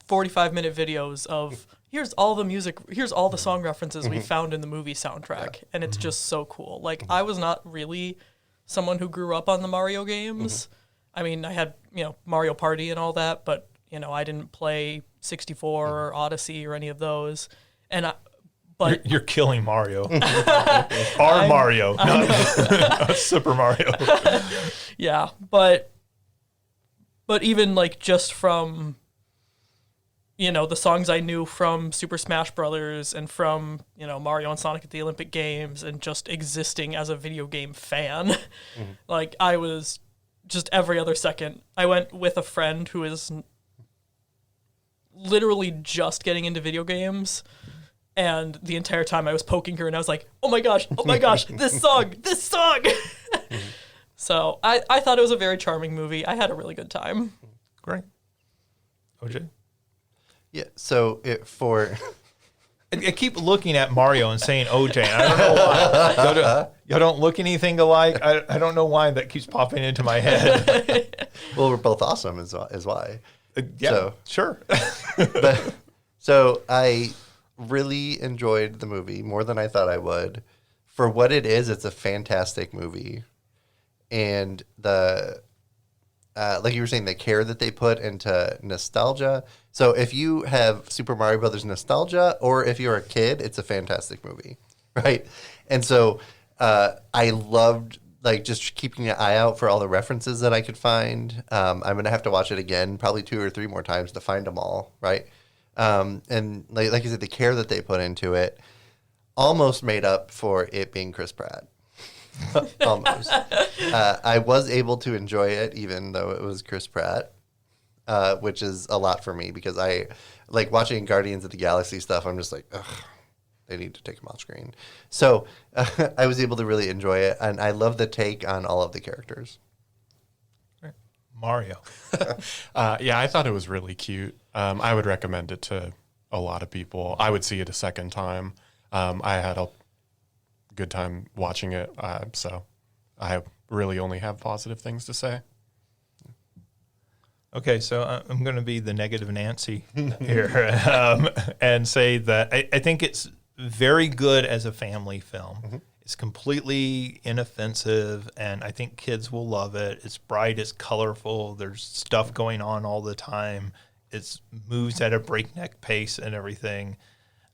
S3: 45-minute videos of here's all the music, here's all the song references we found in the movie soundtrack, and it's just so cool. Like, I was not really someone who grew up on the Mario games. I mean, I had, Mario Party and all that, but, I didn't play 64 or Odyssey or any of those. But
S1: you're killing Mario. Mario, not Super Mario.
S3: Yeah, but even like just from the songs I knew from Super Smash Brothers and from Mario and Sonic at the Olympic Games, and just existing as a video game fan, like I was just every other second. I went with a friend who is literally just getting into video games. And the entire time I was poking her and I was like, oh my gosh, this song. So I thought it was a very charming movie. I had a really good time.
S1: Great. OJ?
S2: Yeah, so
S1: I keep looking at Mario and saying OJ, and I don't know why. Y'all don't look anything alike. I don't know why that keeps popping into my head.
S2: Well, we're both awesome is why.
S1: Yeah, sure.
S2: So I really enjoyed the movie more than I thought I would. For what it is, it's a fantastic movie. And the like you were saying, the care that they put into nostalgia. So if you have Super Mario Brothers nostalgia, or if you're a kid, it's a fantastic movie, right? And so I loved just keeping an eye out for all the references that I could find. I'm gonna have to watch it again, probably 2 or 3 more times to find them all, right? And like you said, the care that they put into it almost made up for it being Chris Pratt. Almost. I was able to enjoy it even though it was Chris Pratt, which is a lot for me because I like watching Guardians of the Galaxy stuff. I'm just like, ugh, they need to take him off screen. So I was able to really enjoy it, and I love the take on all of the characters.
S1: Mario.
S4: Yeah, I thought it was really cute. I would recommend it to a lot of people. I would see it a second time. I had a good time watching it, so I really only have positive things to say.
S1: Okay, so I'm going to be the negative Nancy here and say that I think it's very good as a family film. It's completely inoffensive, and I think kids will love it. It's bright, it's colorful, there's stuff going on all the time. It moves at a breakneck pace and everything.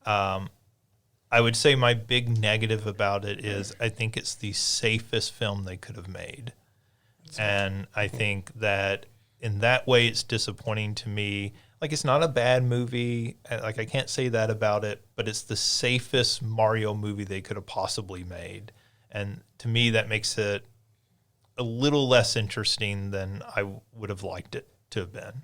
S1: I would say my big negative about it is I think it's the safest film they could have made. And I think that in that way it's disappointing to me. Like, it's not a bad movie. Like, I can't say that about it, but it's the safest Mario movie they could have possibly made. And to me, that makes it a little less interesting than I would have liked it to have been.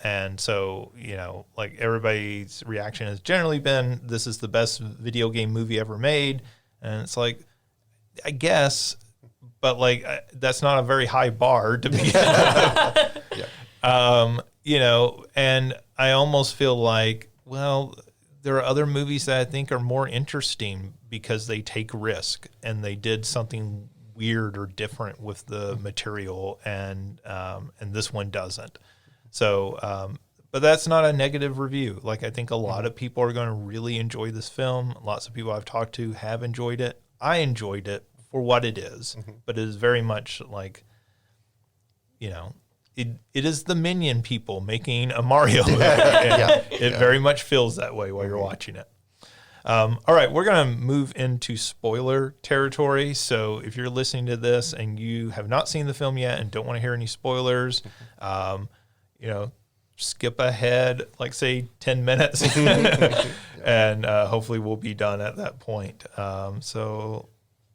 S1: And so, you know, like, everybody's reaction has generally been, this is the best video game movie ever made. And it's like, I guess, but like, that's not a very high bar to be. You know, and I almost feel like, well, there are other movies that I think are more interesting because they take risk and they did something weird or different with the material, and this one doesn't. So, but that's not a negative review. Like, I think a lot of people are going to really enjoy this film. Lots of people I've talked to have enjoyed it. I enjoyed it for what it is, but it is very much like, you know, it is the Minion people making a Mario movie. It very much feels that way while you're watching it. All right, we're going to move into spoiler territory. So if you're listening to this and you have not seen the film yet and don't want to hear any spoilers, you know, skip ahead, like, say, 10 minutes, and hopefully we'll be done at that point. So,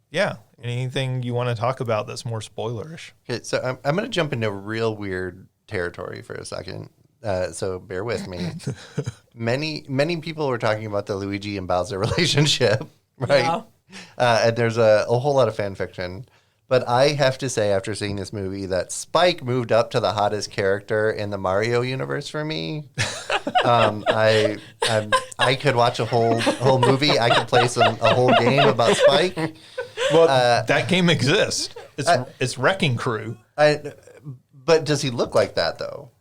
S1: yeah, anything you want to talk about that's more spoilerish?
S2: Okay, so I'm going to jump into real weird territory for a second. So bear with me. Many people were talking about the Luigi and Bowser relationship, right?
S3: Yeah.
S2: And there's a whole lot of fan fiction. But I have to say, after seeing this movie, that Spike moved up to the hottest character in the Mario universe for me. I could watch a whole movie. I could play a whole game about Spike.
S1: Well, that game exists. It's Wrecking Crew.
S2: But does he look like that, though?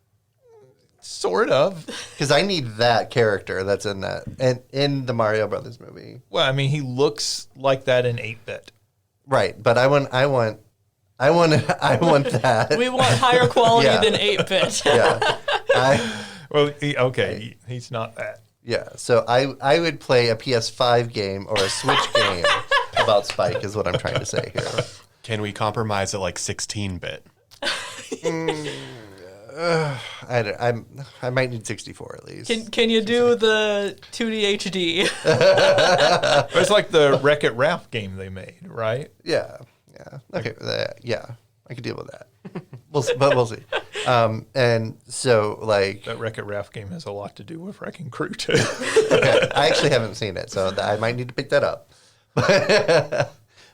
S1: Sort of.
S2: Because I need that character that's in that, and in the Mario Brothers movie.
S1: Well, I mean, he looks like that in 8-bit.
S2: Right, but I want that.
S3: We want higher quality
S2: Yeah.
S3: than 8-bit.
S2: Yeah.
S1: Well, he's not that.
S2: Yeah, so I would play a PS5 game or a Switch game about Spike is what I'm trying to say here.
S4: Can we compromise at like 16-bit?
S2: I might need 64 at least.
S3: Can you do the 2D HD?
S1: It's like the Wreck-It Ralph game they made, right?
S2: Yeah. Okay, yeah, I could deal with that. We'll see. And so, like,
S1: That Wreck-It Ralph game has a lot to do with Wrecking Crew too.
S2: okay, I actually haven't seen it, so I might need to pick that up.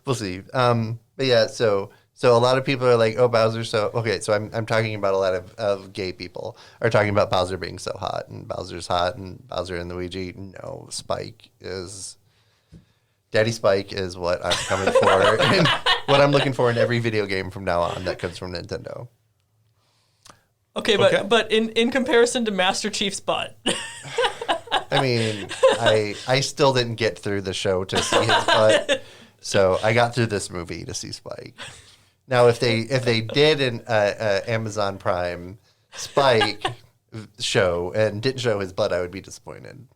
S2: We'll see. But yeah, so a lot of people are like, "Oh, Bowser." So okay, so I'm talking about a lot of gay people are talking about Bowser being so hot, and Bowser's hot, and Bowser and Luigi. No, Daddy Spike is what I'm coming for, and what I'm looking for in every video game from now on that comes from Nintendo.
S3: Okay, but in comparison to Master Chief's butt.
S2: I mean, I still didn't get through the show to see his butt, so I got through this movie to see Spike. Now, if they did an Amazon Prime Spike show and didn't show his butt, I would be disappointed.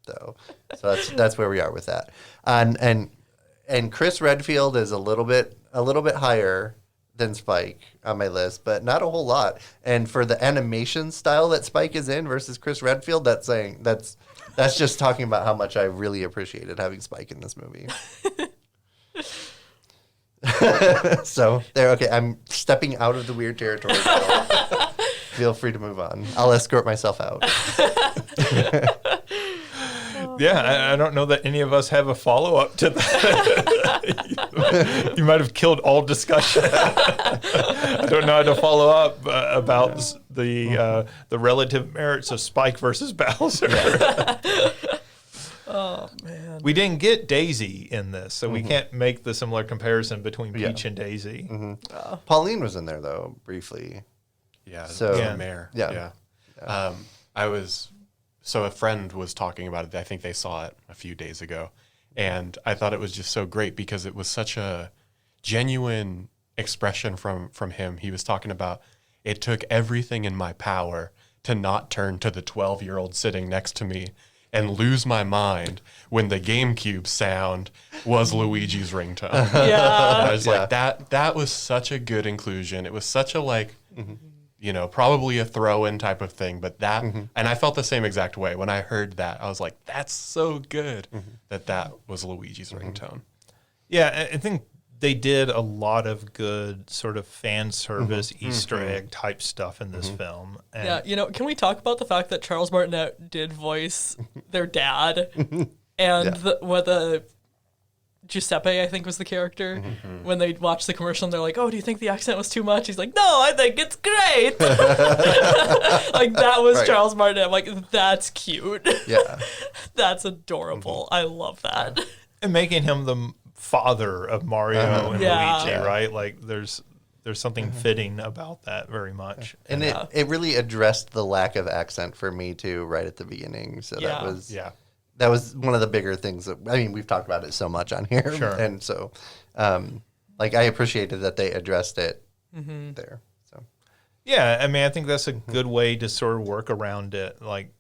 S2: Though, so that's where we are with that. And Chris Redfield is a little bit higher than Spike on my list, but not a whole lot. And for the animation style that Spike is in versus Chris Redfield, that's just talking about how much I really appreciated having Spike in this movie. So there, okay, I'm stepping out of the weird territory. Feel free to move on. I'll escort myself out.
S1: Yeah, I don't know that any of us have a follow-up to that. You might have killed all discussion. I don't know how to follow up about the relative merits of Spike versus Bowser.
S3: Oh man,
S1: We didn't get Daisy in this, so we can't make the similar comparison between Peach and Daisy.
S2: Pauline was in there though, briefly.
S4: Yeah,
S2: So-
S4: the
S2: Yeah.
S4: mayor.
S2: Yeah.
S4: So a friend was talking about it. I think they saw it a few days ago, And I thought it was just so great because it was such a genuine expression from him. He was talking about, it took everything in my power to not turn to the 12-year-old sitting next to me and lose my mind when the GameCube sound was Luigi's ringtone.
S3: Yeah.
S4: I was like, that was such a good inclusion. It was such a probably a throw-in type of thing, but that, and I felt the same exact way. When I heard that, I was like, that's so good that was Luigi's ringtone.
S1: Yeah, I think they did a lot of good sort of fan service Easter egg type stuff in this film. And
S3: Yeah, can we talk about the fact that Charles Martinet did voice their dad, and the Giuseppe, I think, was the character. When they watched the commercial and they're like, "Oh, do you think the accent was too much?" He's like, "No, I think it's great." Like, that was Charles Martinet. I'm like, that's cute.
S2: Yeah.
S3: That's adorable. I love that.
S1: and making him the father of Mario and
S3: Yeah.
S1: Luigi, right? Like there's something fitting about that very much.
S2: And it really addressed the lack of accent for me too, right at the beginning. So that was one of the bigger things we've talked about it so much on here.
S1: Sure.
S2: And so, I appreciated that they addressed it there. So,
S1: yeah, I think that's a good way to sort of work around it. Like,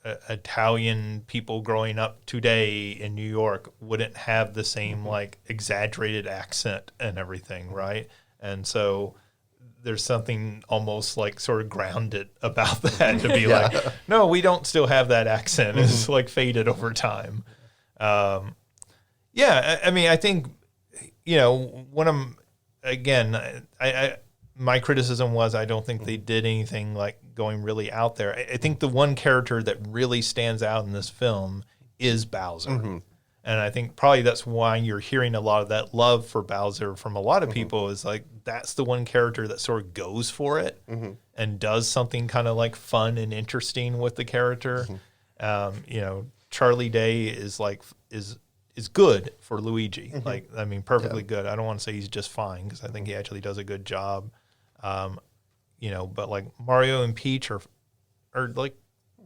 S1: Italian people growing up today in New York wouldn't have the same like exaggerated accent and everything, right? And so there's something almost like sort of grounded about that to be like, no, we don't still have that accent. It's like faded over time. I think, when my criticism was I don't think they did anything like going really out there. I think the one character that really stands out in this film is Bowser. And I think probably that's why you're hearing a lot of that love for Bowser from a lot of people is like, that's the one character that sort of goes for it and does something kind of like fun and interesting with the character. Charlie Day is good for Luigi. Perfectly good. I don't want to say he's just fine because I think he actually does a good job. But like Mario and Peach are like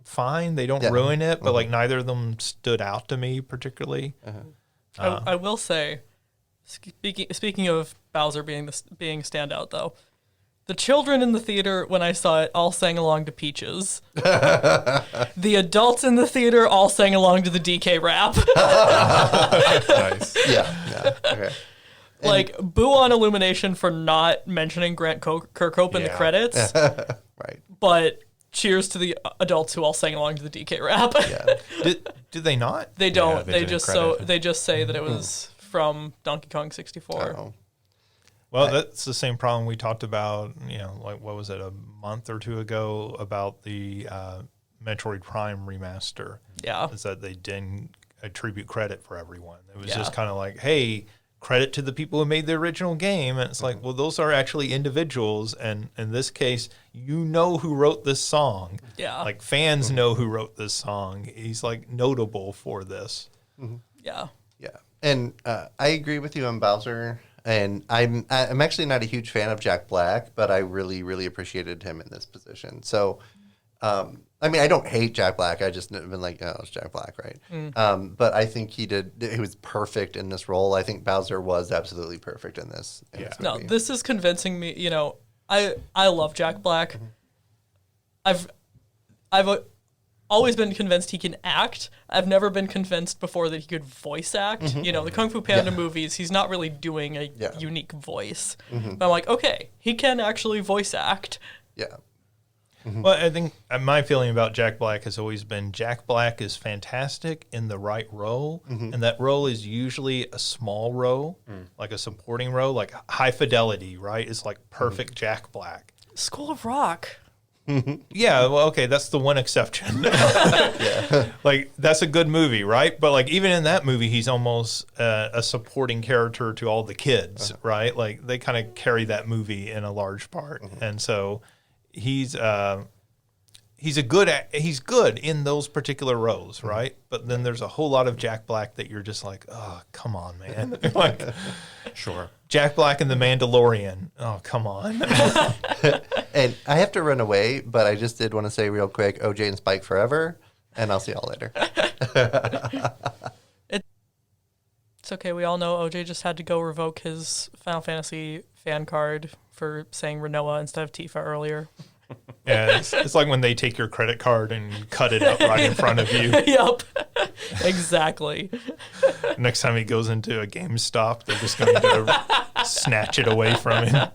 S1: fine. They don't ruin it, but like neither of them stood out to me particularly.
S3: I will say, speaking of Bowser being a standout though, the children in the theater when I saw it all sang along to Peaches. The adults in the theater all sang along to the DK rap.
S4: Nice.
S2: Yeah. Okay.
S3: Like, boo on Illumination for not mentioning Grant Kirkhope in the credits.
S2: Right.
S3: But cheers to the adults who all sang along to the DK rap.
S2: Yeah.
S1: Did they not?
S3: They don't.
S4: they
S3: they
S4: didn't
S3: just
S4: credit.
S3: they just say that it was from Donkey Kong 64.
S2: Oh.
S1: Well, that's the same problem we talked about, like what was it, a month or two ago about the Metroid Prime remaster.
S3: Yeah.
S1: Is that they didn't attribute credit for everyone. It was just kind of like, hey, credit to the people who made the original game. And it's like, well, those are actually individuals. And in this case, who wrote this song.
S3: Yeah.
S1: Like fans know who wrote this song. He's like notable for this.
S3: Yeah.
S2: Yeah. And I agree with you on Bowser. And I'm actually not a huge fan of Jack Black, but I really, really appreciated him in this position. So, I don't hate Jack Black. I just been like, oh, it's Jack Black, right? But I think he was perfect in this role. I think Bowser was absolutely perfect in this.
S3: No, this is convincing me. I love Jack Black. I've always been convinced he can act. I've never been convinced before that he could voice act. The Kung Fu Panda movies, he's not really doing a unique voice. But I'm like, okay, he can actually voice act.
S2: Yeah.
S1: Well, I think my feeling about Jack Black has always been Jack Black is fantastic in the right role, and that role is usually a small role, like a supporting role, like High Fidelity, right? It's like perfect Jack Black.
S3: School of Rock.
S1: Yeah, well, okay, that's the one exception. Like, that's a good movie, right? But, like, even in that movie, he's almost a supporting character to all the kids, right? Like, they kind of carry that movie in a large part. And so he's good in those particular roles, right? But then there's a whole lot of Jack Black that you're just like, oh, come on, man. Like,
S4: Sure.
S1: Jack Black and The Mandalorian. Oh, come on.
S2: And I have to run away, but I just did want to say real quick, OJ and Spike forever, and I'll see y'all later.
S3: It's okay. We all know OJ just had to go revoke his Final Fantasy fan card for saying Renoa instead of Tifa earlier.
S1: Yeah, it's like when they take your credit card and cut it up right in front of you.
S3: Yep. Exactly.
S1: Next time he goes into a GameStop, they're just going to snatch it away from him.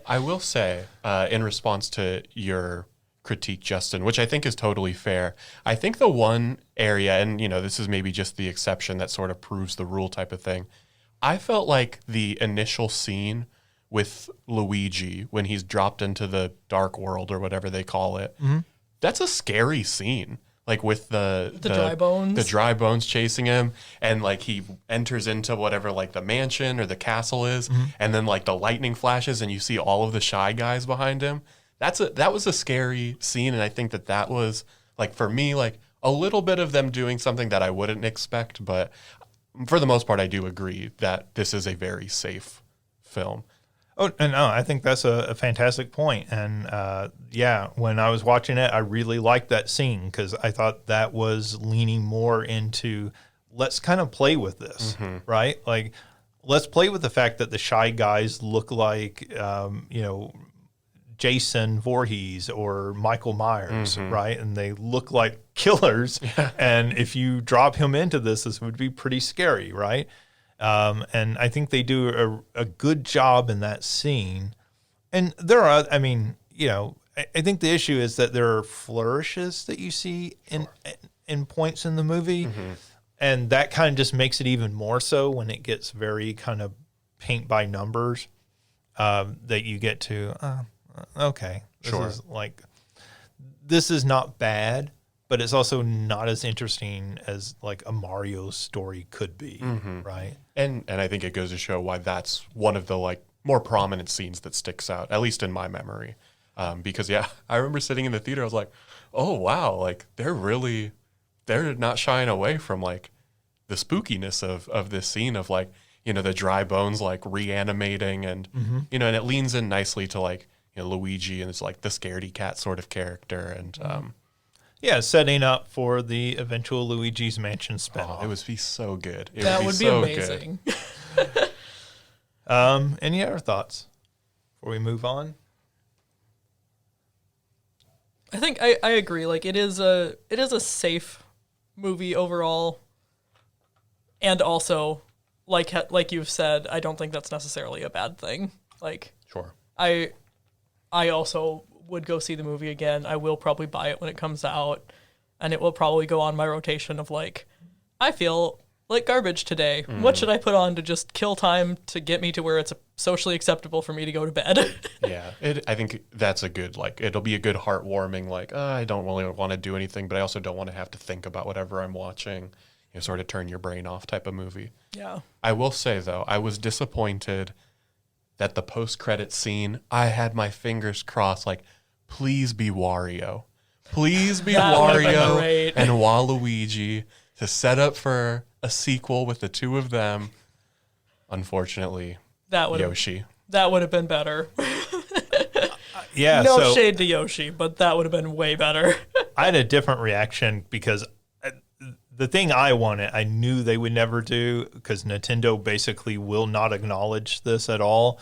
S4: I will say, in response to your critique, Justin, which I think is totally fair, I think the one area, and this is maybe just the exception that sort of proves the rule type of thing, I felt like the initial scene with Luigi when he's dropped into the dark world or whatever they call it, that's a scary scene. Like with the
S3: dry bones.
S4: The dry bones chasing him, and like he enters into whatever like the mansion or the castle is, and then like the lightning flashes and you see all of the Shy Guys behind him. That was a scary scene, and I think that was like for me like a little bit of them doing something that I wouldn't expect, but for the most part I do agree that this is a very safe film.
S1: Oh, no, I think that's a fantastic point. And yeah, when I was watching it, I really liked that scene because I thought that was leaning more into let's kind of play with this, right? Like, let's play with the fact that the Shy Guys look like, Jason Voorhees or Michael Myers, right? And they look like killers. And if you drop him into this would be pretty scary, right? And I think they do a good job in that scene. And there are, I think the issue is that there are flourishes that you see in points in the movie. And that kind of just makes it even more so when it gets very kind of paint by numbers, that you get to, okay, this is not bad, but it's also not as interesting as like a Mario story could be, right?
S4: And I think it goes to show why that's one of the like more prominent scenes that sticks out, at least in my memory. Because I remember sitting in the theater, I was like, oh wow, like they're not shying away from like the spookiness of this scene of like, the dry bones like reanimating and and it leans in nicely to like, Luigi and it's like the scaredy cat sort of character and
S1: yeah, setting up for the eventual Luigi's Mansion spinoff.
S4: It would be so good.
S3: That would be amazing.
S1: Any other thoughts before we move on?
S3: I think I agree. Like it is a safe movie overall, and also like you've said, I don't think that's necessarily a bad thing. Like
S4: sure,
S3: I also would go see the movie again. I will probably buy it when it comes out, and it will probably go on my rotation of like, I feel like garbage today. What should I put on to just kill time to get me to where it's socially acceptable for me to go to bed?
S4: Yeah, I think that's a good, like, it'll be a good heartwarming, like, I don't really want to do anything, but I also don't want to have to think about whatever I'm watching, sort of turn your brain off type of movie.
S3: Yeah.
S4: I will say, though, I was disappointed that the post-credit scene, I had my fingers crossed, like, please be Wario. Please be Wario and Waluigi to set up for a sequel with the two of them. Unfortunately, Yoshi.
S3: That would have been better.
S1: Yeah.
S3: No shade to Yoshi, but that would have been way better.
S1: I had a different reaction because the thing I wanted, I knew they would never do because Nintendo basically will not acknowledge this at all.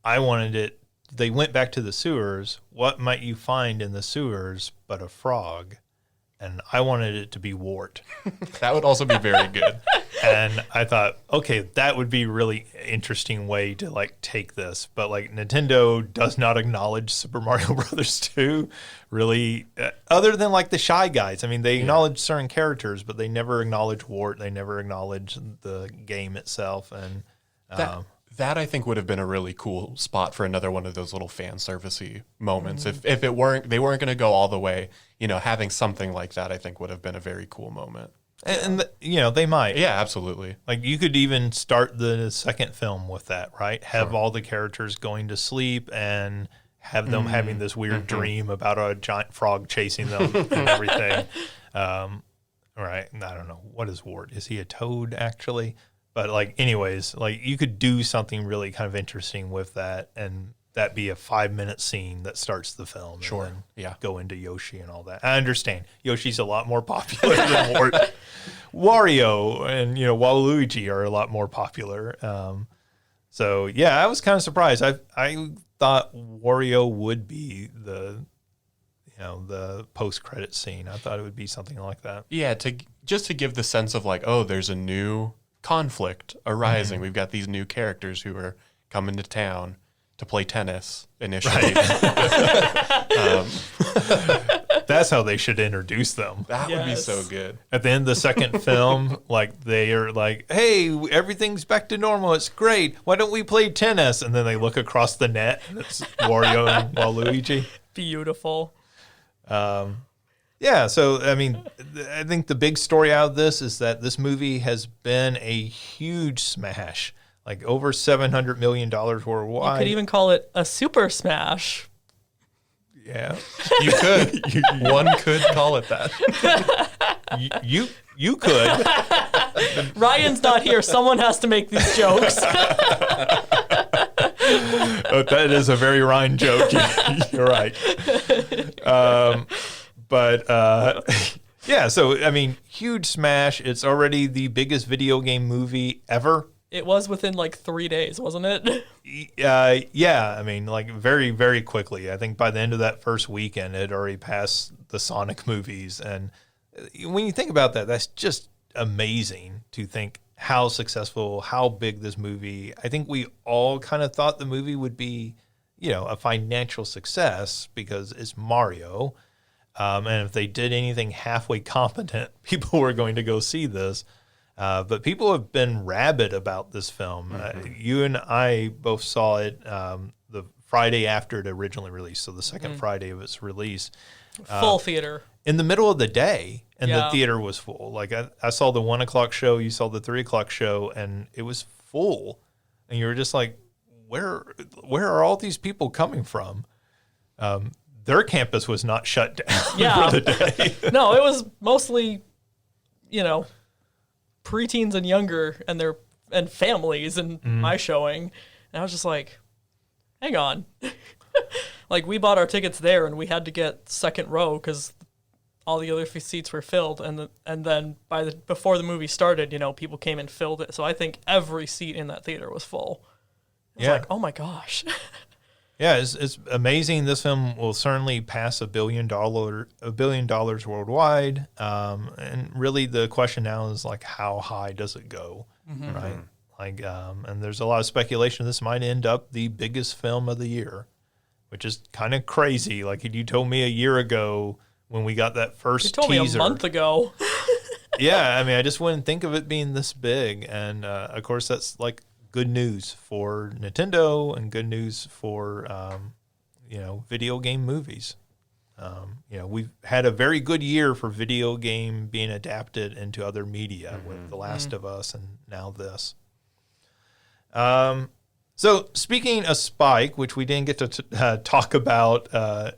S1: I wanted it. They went back to the sewers. What might you find in the sewers but a frog? And I wanted it to be Wart.
S4: That would also be very good.
S1: And I thought, okay, that would be a really interesting way to like take this. But like Nintendo does not acknowledge Super Mario Brothers 2 really, other than like the Shy Guys. I mean, they acknowledge certain characters, but they never acknowledge Wart. They never acknowledge the game itself. And
S4: that I think would have been a really cool spot for another one of those little fan servicey moments. If they weren't going to go all the way, having something like that, I think would have been a very cool moment.
S1: And they might.
S4: Yeah, absolutely.
S1: Like you could even start the second film with that, right? Have all the characters going to sleep and have them having this weird dream about a giant frog chasing them and everything. Right. I don't know. What is Wart? Is he a toad actually? But like, anyways, like you could do something really kind of interesting with that. And that be a 5-minute scene that starts the film.
S4: Sure.
S1: And then
S4: Yeah.
S1: go into Yoshi and all that. I understand. Yoshi's a lot more popular than Wario and, Waluigi are a lot more popular. So yeah, I was kind of surprised. I thought Wario would be the post-credit scene. I thought it would be something like that.
S4: Yeah, just to give the sense of like, oh, there's a new conflict arising. We've got these new characters who are coming to town to play tennis initially.
S1: That's how they should introduce them.
S4: That would be
S3: Yes.
S4: so good.
S1: At the end of the second film, like they are like, "Hey, everything's back to normal. It's great. Why don't we play tennis?" And then they look across the net, and it's Wario and Waluigi.
S3: Beautiful.
S1: Yeah, so I mean, I think the big story out of this is that this movie has been a huge smash, like over $700 million worldwide.
S3: You could even call it a super smash.
S1: Yeah,
S4: You could. One could call it that.
S1: you could.
S3: Ryan's not here. Someone has to make these jokes.
S1: Oh, that is a very Ryan joke. You're right. Yeah, so I mean, huge smash. It's already the biggest video game movie ever.
S3: It was within like 3 days, wasn't it?
S1: Yeah, I mean, like very, very quickly. I think by the end of that first weekend, it already passed the Sonic movies. And when you think about that, that's just amazing to think how successful, how big this movie. I think we all kind of thought the movie would be, a financial success because it's Mario. And if they did anything halfway competent, people were going to go see this. But people have been rabid about this film. You and I both saw it the Friday after it originally released, so the second Friday of its release.
S3: Full theater.
S1: In the middle of the day, and the
S3: Yeah.
S1: theater was full. Like I saw the 1 o'clock show, you saw the 3 o'clock show, and it was full. And you were just like, where are all these people coming from? Their campus was not shut down
S3: Yeah.
S1: for the day.
S3: No, it was mostly, preteens and younger and families and my showing. And I was just like, hang on. Like we bought our tickets there and we had to get second row because all the other seats were filled. And then before the movie started, people came and filled it. So I think every seat in that theater was full. It was like, oh my gosh.
S1: Yeah, it's amazing. This film will certainly pass $1 billion worldwide. And really the question now is like, how high does it go? Right. Like, and there's a lot of speculation this might end up the biggest film of the year, which is kind of crazy. Like you told me a year ago when we got that first
S3: You told
S1: teaser.
S3: me a month ago.
S1: Yeah. I mean, I just wouldn't think of it being this big. And, of course that's like good news for Nintendo and good news for, video game movies. We've had a very good year for video game being adapted into other media with The Last of Us and now this. So speaking of Spike, which we didn't get to talk about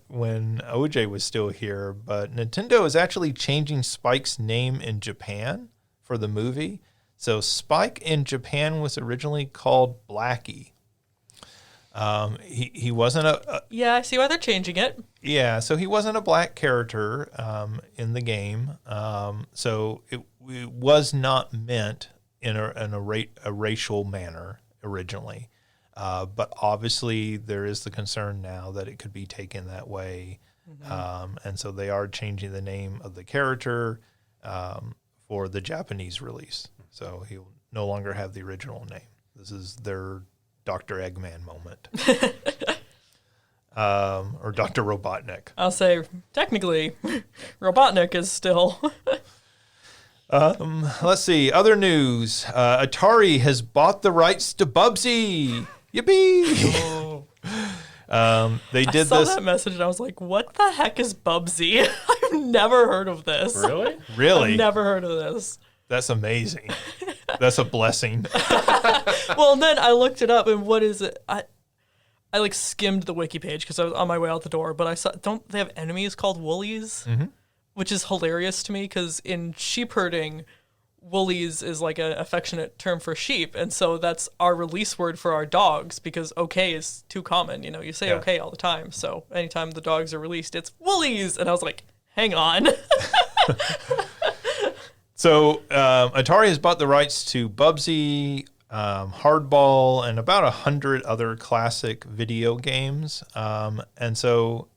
S1: when OJ was still here, but Nintendo is actually changing Spike's name in Japan for the movie. So Spike in Japan was originally called Blackie. He wasn't
S3: Yeah, I see why they're changing it.
S1: Yeah, so he wasn't a black character in the game. So it was not meant in a racial manner originally. But obviously there is the concern now that it could be taken that way. And so they are changing the name of the character for the Japanese release. So he'll no longer have the original name. This is their Dr. Eggman moment. Or Dr. Robotnik.
S3: I'll say, technically, Robotnik is still...
S1: Let's see. Other news. Atari has bought the rights to Bubsy. Yippee! They did
S3: I saw
S1: this.
S3: that message and I was like, what the heck is Bubsy? I've never heard of this.
S4: Really?
S1: Really?
S3: I've never heard of this.
S1: That's amazing. That's a blessing.
S3: Well, and then I looked it up, and what is it? I like skimmed the wiki page because I was on my way out the door, but I saw, don't they have enemies called woolies? Which is hilarious to me because in sheep herding, woolies is like an affectionate term for sheep, and so that's our release word for our dogs because okay is too common. You know, you say okay all the time. So anytime the dogs are released, it's woolies. And I was like, hang on.
S1: So Atari has bought the rights to Bubsy, Hardball, and about 100 other classic video games. And so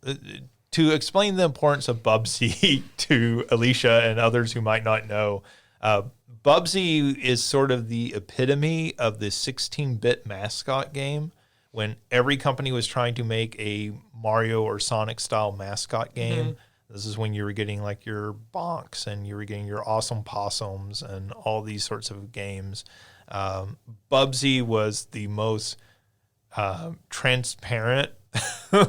S1: to explain the importance of Bubsy to Alicia and others who might not know, Bubsy is sort of the epitome of the 16-bit mascot game when every company was trying to make a Mario or Sonic style mascot game. Mm-hmm. This is when you were getting like your Bonks and you were getting your Awesome Possums and all these sorts of games. Bubsy was the most transparent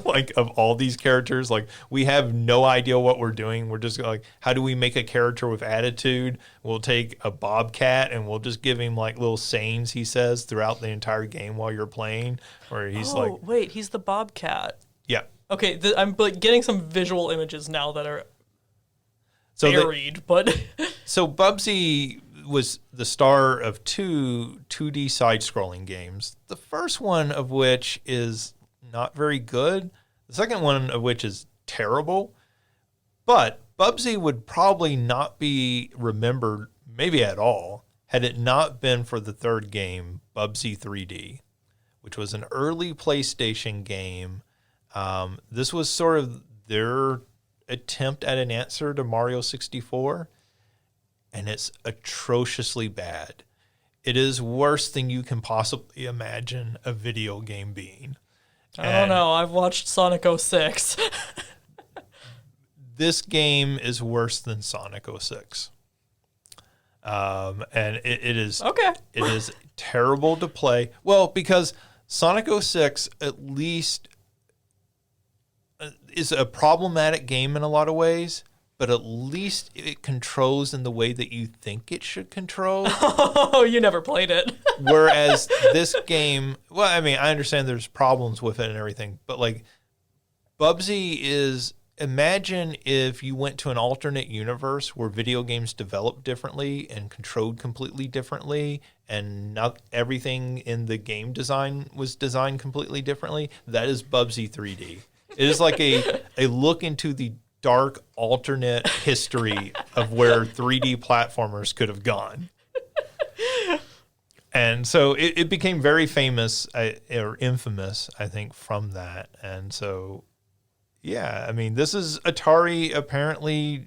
S1: like of all these characters. Like, we have no idea what we're doing. We're just like, how do we make a character with attitude? We'll take a bobcat and we'll just give him like little sayings he says throughout the entire game while you're playing, where he's
S3: wait, he's the bobcat.
S1: Yeah.
S3: Okay, I'm like getting some visual images now that are buried, but
S1: so Bubsy was the star of two 2D side-scrolling games. The first one of which is not very good. The second one of which is terrible. But Bubsy would probably not be remembered, maybe at all, had it not been for the third game, Bubsy 3D, which was an early PlayStation game. This was sort of their attempt at an answer to Mario 64, and it's atrociously bad. It is worse than you can possibly imagine a video game being.
S3: I don't know. I've watched Sonic 06.
S1: This game is worse than Sonic 06. And it is
S3: okay.
S1: It is terrible to play. Well, because Sonic 06 at least is a problematic game in a lot of ways, but at least it controls in the way that you think it should control.
S3: Oh, you never played it.
S1: Whereas this game, well, I mean, I understand there's problems with it and everything, but like Bubsy is, imagine if you went to an alternate universe where video games developed differently and controlled completely differently, and not everything in the game design was designed completely differently. That is Bubsy 3D. It is like a look into the dark alternate history of where 3D platformers could have gone. And so it became very famous, or infamous, I think, from that. And so, yeah, I mean, this is Atari. Apparently,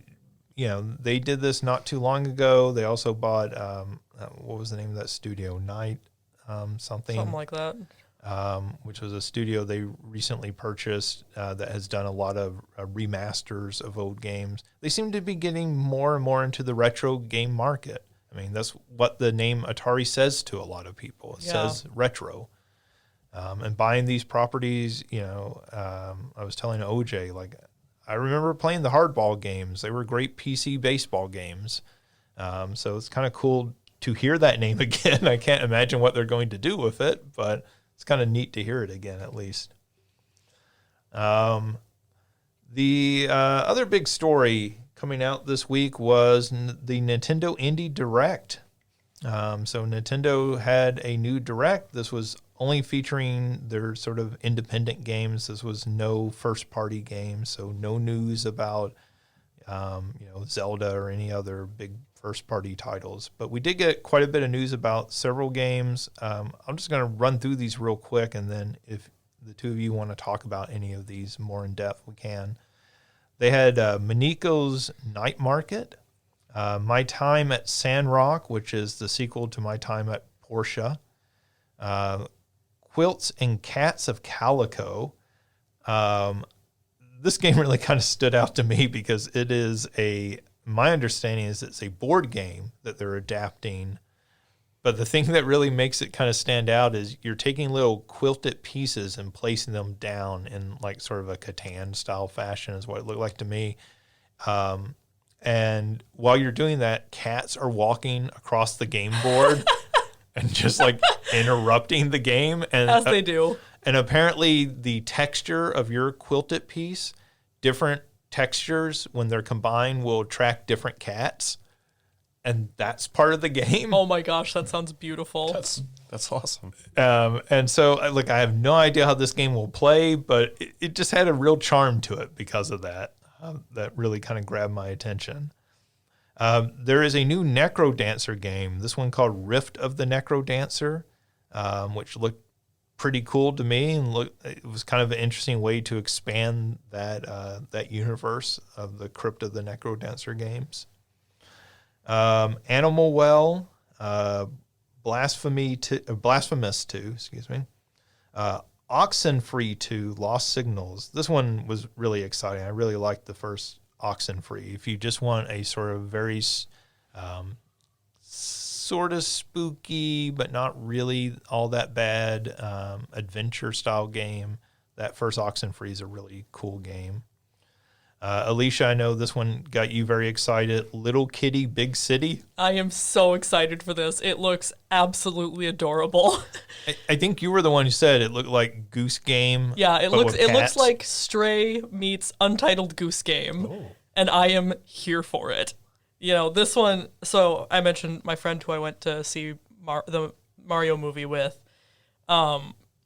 S1: you know, they did this not too long ago. They also bought, what was the name of that studio? Night something
S3: like that.
S1: Which was a studio they recently purchased that has done a lot of remasters of old games. They seem to be getting more and more into the retro game market. I mean, that's what the name Atari says to a lot of people. It says retro. And buying these properties, you know, I was telling OJ, like, I remember playing the hardball games. They were great PC baseball games. So it's kind of cool to hear that name again. I can't imagine what they're going to do with it, but it's kind of neat to hear it again, at least. The other big story coming out this week was the Nintendo Indie Direct. So Nintendo had a new Direct. This was only featuring their sort of independent games. This was no first-party games, so no news about Zelda or any other big first-party titles. But we did get quite a bit of news about several games. I'm just going to run through these real quick, and then if the two of you want to talk about any of these more in depth, we can. They had Miniko's Night Market, My Time at Sandrock, which is the sequel to My Time at Portia, Quilts and Cats of Calico. This game really kind of stood out to me because it is my understanding is it's a board game that they're adapting. But the thing that really makes it kind of stand out is you're taking little quilted pieces and placing them down in like sort of a Catan style fashion is what it looked like to me. And while you're doing that, cats are walking across the game board and just like interrupting the game. And
S3: as they do.
S1: And apparently the texture of your quilted piece, different textures when they're combined will attract different cats. and that's part of the game.
S3: Oh my gosh, that sounds beautiful.
S4: That's awesome.
S1: And so, look, I have no idea how this game will play, but it just had a real charm to it because of that. That really kind of grabbed my attention. There is a new Necro Dancer game, this one called Rift of the Necro Dancer, which looked pretty cool to me, and it was kind of an interesting way to expand that universe of the Crypt of the Necro Dancer games. Animal Well, Blasphemous 2, excuse me. Oxenfree 2, Lost Signals. This one was really exciting. I really liked the first Oxenfree. If you just want a sort of very sort of spooky, but not really all that bad adventure style game, that first Oxenfree is a really cool game. Alicia, I know this one got you very excited. Little Kitty, Big City.
S3: I am so excited for this. It looks absolutely adorable.
S1: I think you were the one who said it looked like Goose Game.
S3: Yeah, it
S1: but
S3: looks
S1: with cats.
S3: like Stray meets Untitled Goose Game, and I am here for it. You know, this one. So I mentioned my friend who I went to see the Mario movie with.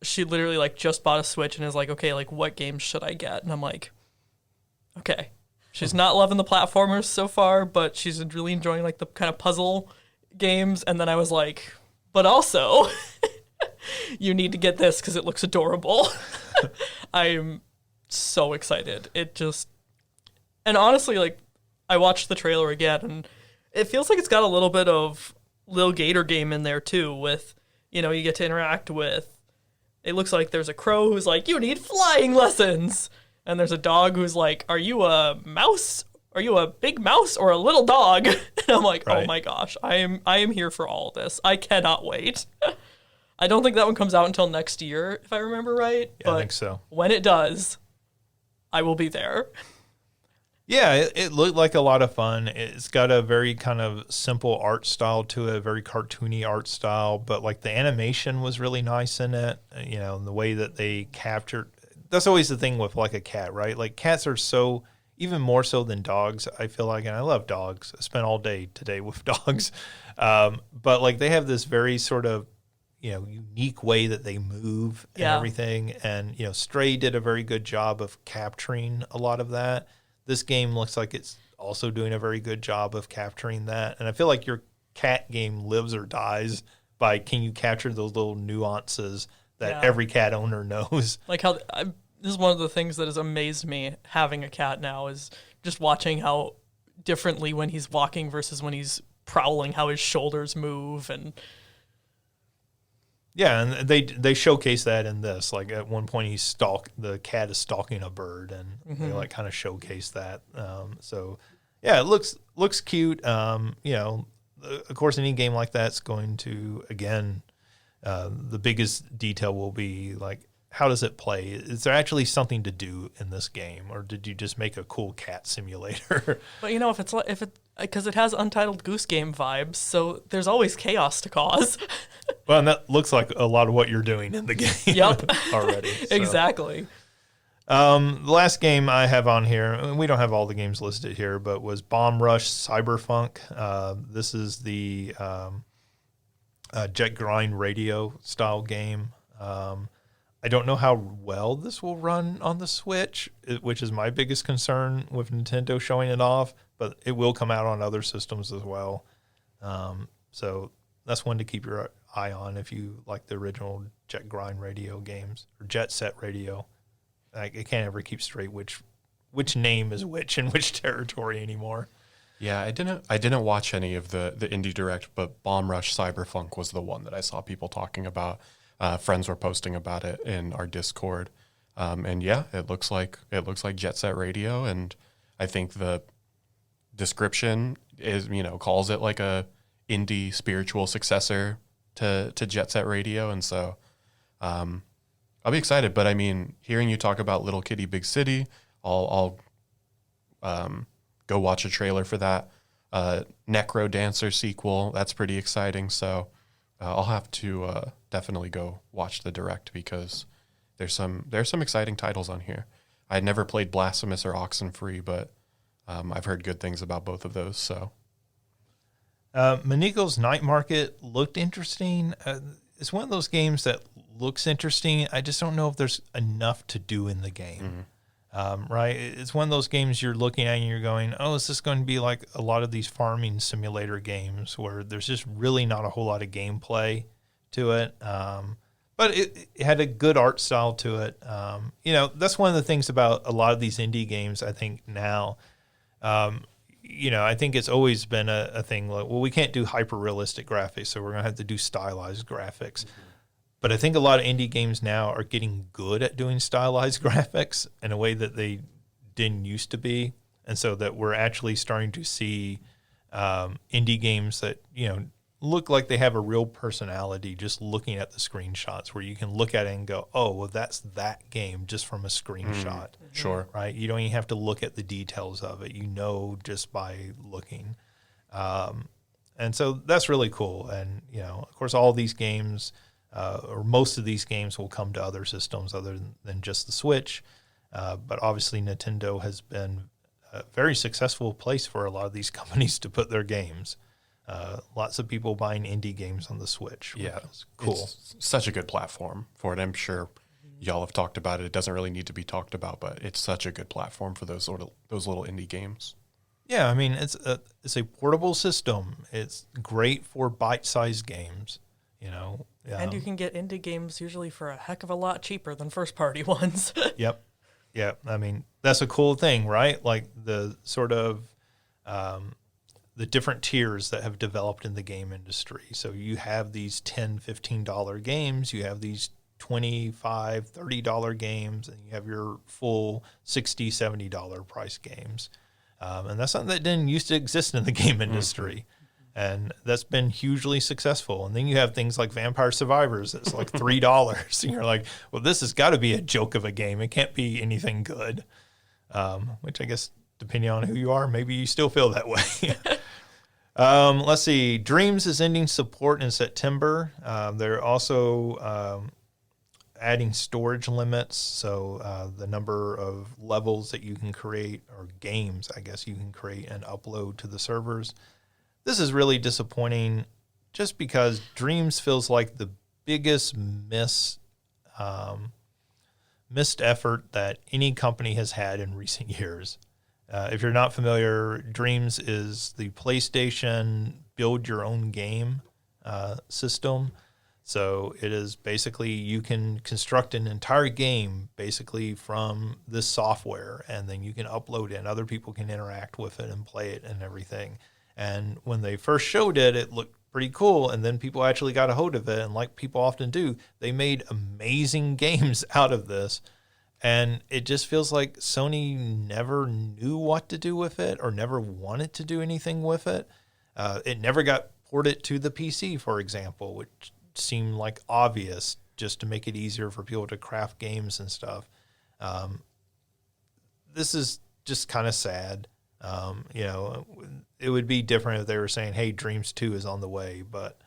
S3: She literally like just bought a Switch and is like, okay, like what games should I get? And I'm like, okay. She's not loving the platformers so far, but she's really enjoying like the kind of puzzle games. And then I was like, but also, you need to get this because it looks adorable. I'm so excited. And honestly, like, I watched the trailer again, and it feels like it's got a little bit of Lil Gator game in there too, with, you know, you get to interact with, it looks like there's a crow who's like, you need flying lessons. And there's a dog who's like, are you a mouse? Are you a big mouse or a little dog? And I'm like,
S1: right.
S3: Oh my gosh, I am here for all of this. I cannot wait. I don't think that one comes out until next year, if I remember right.
S1: Yeah, I think so.
S3: When it does, I will be there.
S1: Yeah, it looked like a lot of fun. It's got a very kind of simple art style to it, very cartoony art style, but like the animation was really nice in it, you know, and the way that they captured. That's always the thing with like a cat, right? Like cats are so, even more so than dogs, I feel like, and I love dogs. I spent all day today with dogs. But like they have this very sort of, you know, unique way that they move and everything. And, you know, Stray did a very good job of capturing a lot of that. This game looks like it's also doing a very good job of capturing that. And I feel like your cat game lives or dies by, can you capture those little nuances that every cat owner knows?
S3: Like how this is one of the things that has amazed me having a cat now, is just watching how differently when he's walking versus when he's prowling, how his shoulders move. And
S1: yeah, and they showcase that in this. Like at one point, the cat is stalking a bird, and they like kind of showcase that. So yeah, it looks cute. You know, of course, any game like that's going to, again, the biggest detail will be like, how does it play? Is there actually something to do in this game, or did you just make a cool cat simulator?
S3: But you know, because it has Untitled Goose Game vibes, so there's always chaos to cause.
S1: Well, and that looks like a lot of what you're doing in the game.
S3: Yep.
S1: Already. So.
S3: Exactly.
S1: The last game I have on here, and we don't have all the games listed here, but was Bomb Rush Cyberpunk. This is the Jet Grind Radio style game. I don't know how well this will run on the Switch, which is my biggest concern with Nintendo showing it off, but it will come out on other systems as well. So that's one to keep your eye on if you like the original Jet Grind Radio games, or Jet Set Radio. I can't ever keep straight which name is which in which territory anymore.
S4: Yeah, I didn't watch any of the Indie Direct, but Bomb Rush Cyberpunk was the one that I saw people talking about. Friends were posting about it in our Discord, and yeah, it looks like Jet Set Radio, and I think the description is, you know, calls it like a indie spiritual successor to Jet Set Radio, and so I'll be excited. But I mean, hearing you talk about Little Kitty Big City, I'll go watch a trailer for that. Necro Dancer sequel, that's pretty exciting. So I'll have to definitely go watch the Direct, because there's some exciting titles on here. I had never played Blasphemous or Oxenfree, but I've heard good things about both of those. So
S1: Maniko's Night Market looked interesting. It's one of those games that looks interesting. I just don't know if there's enough to do in the game. Right? It's one of those games you're looking at and you're going, oh, is this going to be like a lot of these farming simulator games where there's just really not a whole lot of gameplay to it. But it had a good art style to it. That's one of the things about a lot of these indie games, I think now. I think it's always been a thing like, well, we can't do hyper-realistic graphics, so we're going to have to do stylized graphics. But I think a lot of indie games now are getting good at doing stylized graphics in a way that they didn't used to be. And so that we're actually starting to see indie games that, look like they have a real personality just looking at the screenshots, where you can look at it and go, oh, well, that's that game just from a screenshot.
S4: Sure.
S1: Right? You don't even have to look at the details of it. Just by looking. And so that's really cool. And, of course, all these games, or most of these games, will come to other systems other than just the Switch. But obviously Nintendo has been a very successful place for a lot of these companies to put their games. Lots of people buying indie games on the Switch.
S4: Yeah.
S1: Cool.
S4: It's such a good platform for it. I'm sure y'all have talked about it. It doesn't really need to be talked about, but it's such a good platform for those little indie games.
S1: Yeah, I mean, it's a portable system. It's great for bite-sized games,
S3: And you can get indie games usually for a heck of a lot cheaper than first-party ones.
S1: Yep. Yeah, I mean, that's a cool thing, right? Like the sort of the different tiers that have developed in the game industry. So you have these $10, $15 games, you have these $25, $30 games, and you have your full $60, $70 price games. And that's something that didn't used to exist in the game industry. And that's been hugely successful. And then you have things like Vampire Survivors that's like $3. And you're like, well, this has got to be a joke of a game. It can't be anything good. Which I guess, depending on who you are, maybe you still feel that way. Let's see. Dreams is ending support in September. They're also adding storage limits. So the number of levels that you can create, or games, I guess, you can create and upload to the servers. This is really disappointing just because Dreams feels like the biggest missed effort that any company has had in recent years. If you're not familiar, Dreams is the PlayStation build your own game system. So it is basically, you can construct an entire game basically from this software, and then you can upload it and other people can interact with it and play it and everything. And when they first showed it, it looked pretty cool. And then people actually got a hold of it. And like people often do, they made amazing games out of this. And it just feels like Sony never knew what to do with it or never wanted to do anything with it. It never got ported to the PC, for example, which seemed like obvious just to make it easier for people to craft games and stuff. This is just kind of sad. It would be different if they were saying, hey, Dreams 2 is on the way, but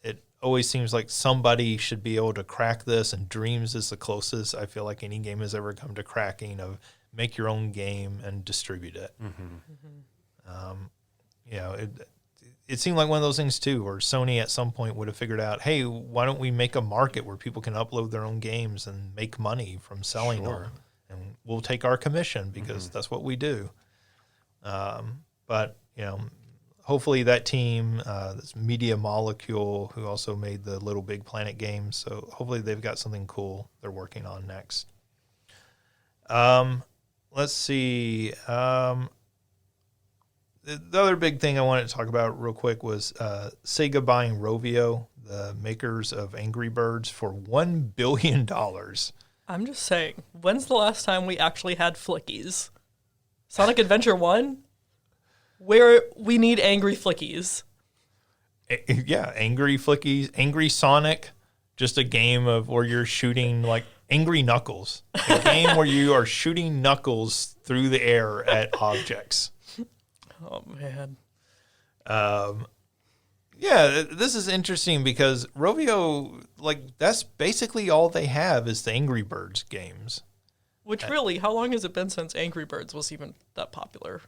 S1: it always seems like somebody should be able to crack this, and Dreams is the closest I feel like any game has ever come to cracking of make your own game and distribute it. It seemed like one of those things too, where Sony at some point would have figured out, hey, why don't we make a market where people can upload their own games and make money from selling them, and we'll take our commission because that's what we do. But hopefully that team, this Media Molecule, who also made the Little Big Planet games, so hopefully they've got something cool they're working on next. Let's see. The other big thing I wanted to talk about real quick was Sega buying Rovio, the makers of Angry Birds, for $1 billion.
S3: I'm just saying, when's the last time we actually had Flickies? Sonic Adventure 1? Where we need angry Flickies.
S1: Yeah, angry Flickies, angry Sonic, just a game of where you're shooting like Angry Knuckles, a game where you are shooting Knuckles through the air at objects.
S3: Oh, man.
S1: Yeah, this is interesting because Rovio, that's basically all they have is the Angry Birds games.
S3: Which really, how long has it been since Angry Birds was even that popular?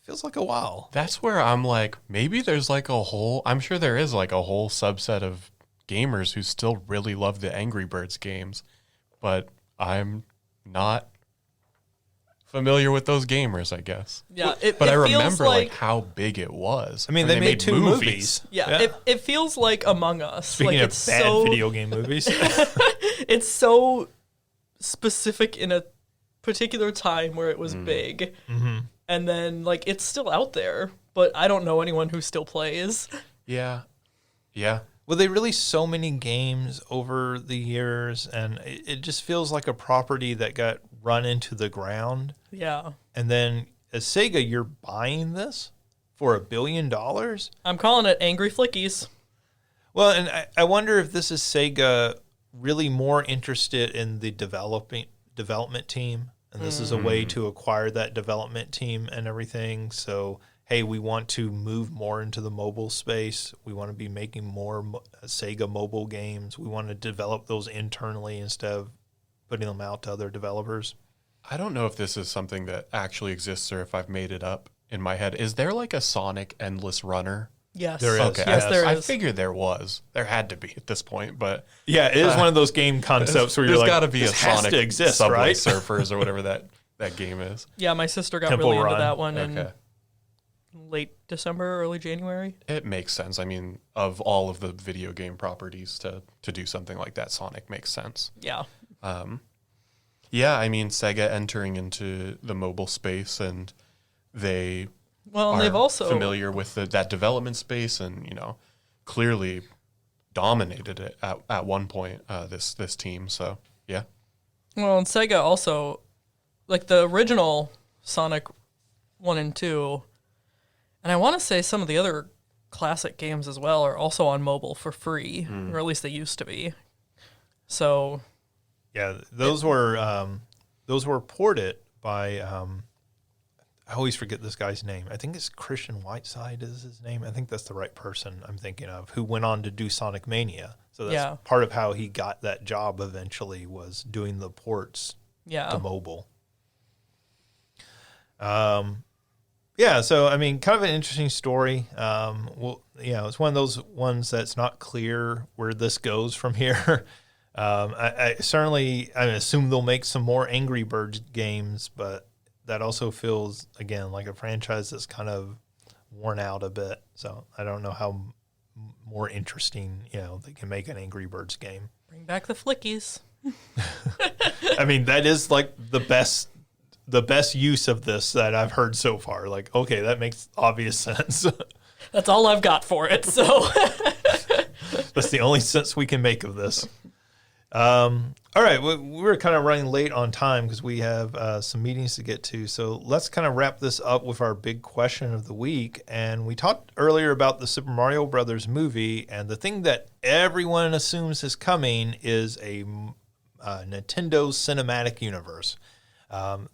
S1: Feels like a while.
S4: That's where I'm like, maybe there's like a whole, I'm sure there is like a whole subset of gamers who still really love the Angry Birds games, but I'm not familiar with those gamers, I guess.
S3: Yeah,
S4: But I
S3: feels
S4: remember like how big it was.
S1: I mean, they made 2 movies.
S3: Yeah, it feels like Among Us.
S1: Speaking
S3: like
S1: of
S3: it's
S1: bad
S3: so,
S1: video game movies.
S3: it's so specific in a particular time where it was big.
S1: Mm-hmm.
S3: And then, like, it's still out there, but I don't know anyone who still plays.
S4: Yeah.
S1: Well, they released so many games over the years, and it just feels like a property that got run into the ground.
S3: Yeah.
S1: And then as Sega, you're buying this for $1 billion?
S3: I'm calling it Angry Flickies.
S1: Well, and I wonder if this is Sega really more interested in the development team, and this is a way to acquire that development team and everything. So, hey, we want to move more into the mobile space. We want to be making more Sega mobile games. We want to develop those internally instead of putting them out to other developers.
S4: I don't know if this is something that actually exists or if I've made it up in my head. Is there like a Sonic Endless Runner?
S3: Yes.
S1: There is.
S4: Okay.
S3: Yes, there
S4: I
S3: is.
S4: figured there was. There had to be at this point, but
S1: Yeah, it is one of those game concepts where you're
S4: there's
S1: like,
S4: got to be a
S1: this has
S4: Sonic
S1: to exist,
S4: Subway
S1: right?
S4: Surfers or whatever that game is.
S3: Yeah, my sister got
S1: Temple
S3: really
S1: Run.
S3: into that one in
S4: Okay.
S3: late December, early January.
S4: It makes sense. I mean, of all of the video game properties to do something like that, Sonic makes sense.
S3: Yeah.
S4: Yeah, I mean, Sega entering into the mobile space, and they
S3: Well, and
S4: are
S3: they've also
S4: familiar with that development space, and clearly dominated it at one point. This team, so yeah.
S3: Well, and Sega also, like the original Sonic 1 and 2, and I want to say some of the other classic games as well are also on mobile for free, or at least they used to be. So,
S1: Yeah, those were ported by I always forget this guy's name. I think it's Christian Whiteside is his name. I think that's the right person I'm thinking of, who went on to do Sonic Mania. So that's part of how he got that job eventually, was doing the ports to mobile. Yeah, so I mean, kind of an interesting story. Well, it's one of those ones that's not clear where this goes from here. I assume they'll make some more Angry Birds games, but that also feels, again, like a franchise that's kind of worn out a bit. So I don't know how more interesting, they can make an Angry Birds game.
S3: bring back the Flickies.
S1: I mean, that is like the best use of this that I've heard so far. Like, okay, that makes obvious sense.
S3: That's all I've got for it. So,
S1: That's the only sense we can make of this. All right, we're kind of running late on time because we have some meetings to get to. So let's kind of wrap this up with our big question of the week. And we talked earlier about the Super Mario Brothers movie, and the thing that everyone assumes is coming is a Nintendo cinematic universe.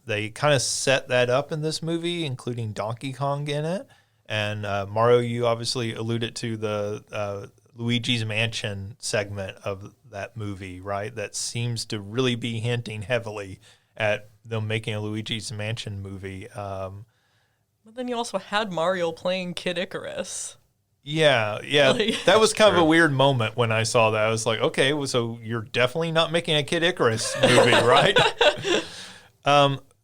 S1: They kind of set that up in this movie, including Donkey Kong in it. And Mario, you obviously alluded to the Luigi's Mansion segment of that movie, right? That seems to really be hinting heavily at them making a Luigi's Mansion movie.
S3: but then you also had Mario playing Kid Icarus.
S1: Yeah.
S3: Like-
S1: That was kind of a weird moment when I saw that. I was like, okay, well, so you're definitely not making a Kid Icarus movie, right?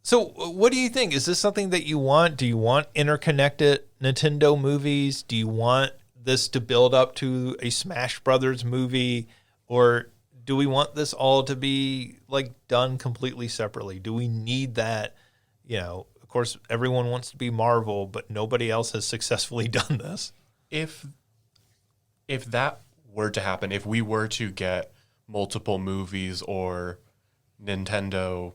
S1: So what do you think? Is this something that you want? Do you want interconnected Nintendo movies? Do you want this to build up to a Smash Brothers movie? Or do we want this all to be like done completely separately? Do we need that? Of course, everyone wants to be Marvel, but nobody else has successfully done this.
S4: If that were to happen, if we were to get multiple movies or Nintendo,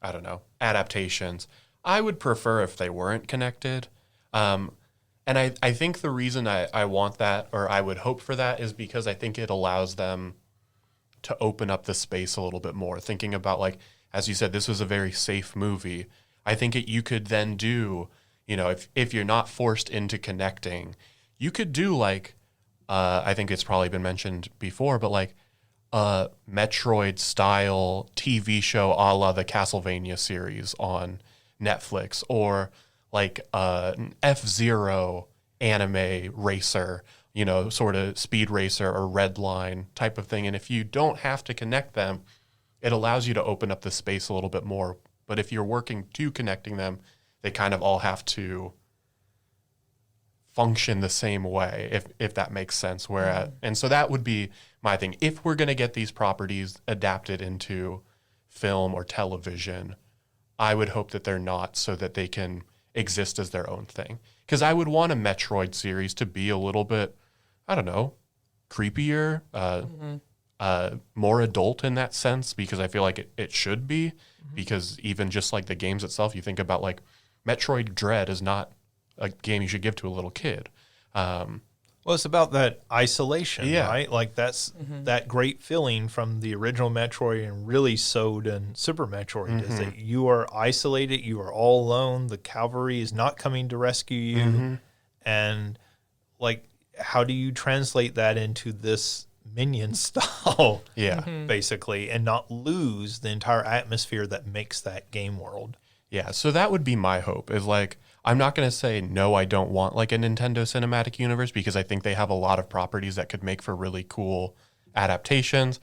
S4: I don't know, adaptations, I would prefer if they weren't connected. And I think the reason I want that, or I would hope for that, is because I think it allows them to open up the space a little bit more. Thinking about, like, as you said, this was a very safe movie. I think you could then do, if you're not forced into connecting, you could do like, I think it's probably been mentioned before, but like a Metroid style TV show a la the Castlevania series on Netflix, or like an F-Zero anime racer, sort of speed racer or red line type of thing. And if you don't have to connect them, it allows you to open up the space a little bit more. But if you're working to connecting them, they kind of all have to function the same way, if that makes sense. And so that would be my thing. If we're going to get these properties adapted into film or television, I would hope that they're not, so that they can exist as their own thing. Because I would want a Metroid series to be a little bit, I don't know, creepier, more adult in that sense, because I feel like it should be. Because even just like the games itself, you think about like Metroid Dread is not a game you should give to a little kid.
S1: Well, it's about that isolation,
S4: Yeah.
S1: right? Like that's that great feeling from the original Metroid and really sewed in Super Metroid is that you are isolated, you are all alone, the cavalry is not coming to rescue you. And like, how do you translate that into this Minion style?
S4: Yeah.
S1: Basically, and not lose the entire atmosphere that makes that game world.
S4: Yeah, so that would be my hope, is like, I'm not going to say, no, I don't want like a Nintendo Cinematic Universe, because I think they have a lot of properties that could make for really cool adaptations.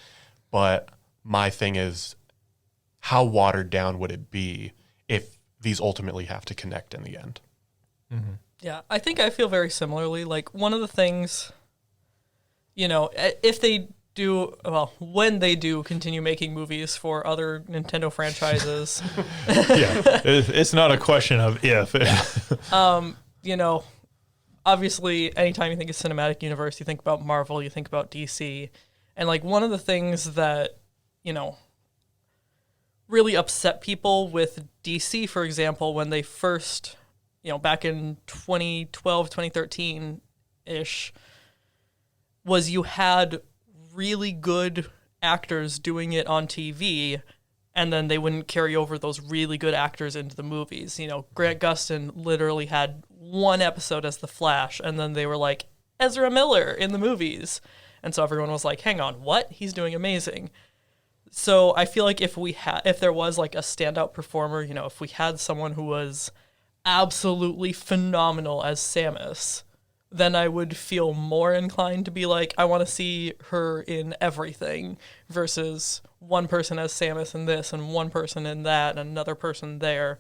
S4: But my thing is, how watered down would it be if these ultimately have to connect in the end?
S3: Yeah, I think I feel very similarly. Like, one of the things, if they do, well, when they do continue making movies for other Nintendo franchises,
S1: Yeah, it's not a question of if.
S3: Obviously, anytime you think of cinematic universe, you think about Marvel, you think about DC. And like, one of the things that, really upset people with DC, for example, when they first, back in 2012, 2013-ish, was you had really good actors doing it on TV, and then they wouldn't carry over those really good actors into the movies. Grant Gustin literally had one episode as the Flash, and then they were like, Ezra Miller in the movies. And so everyone was like, hang on, what? He's doing amazing. So I feel like if there was like a standout performer, if we had someone who was absolutely phenomenal as Samus, then I would feel more inclined to be like, I want to see her in everything, versus one person as Samus in this and one person in that and another person there.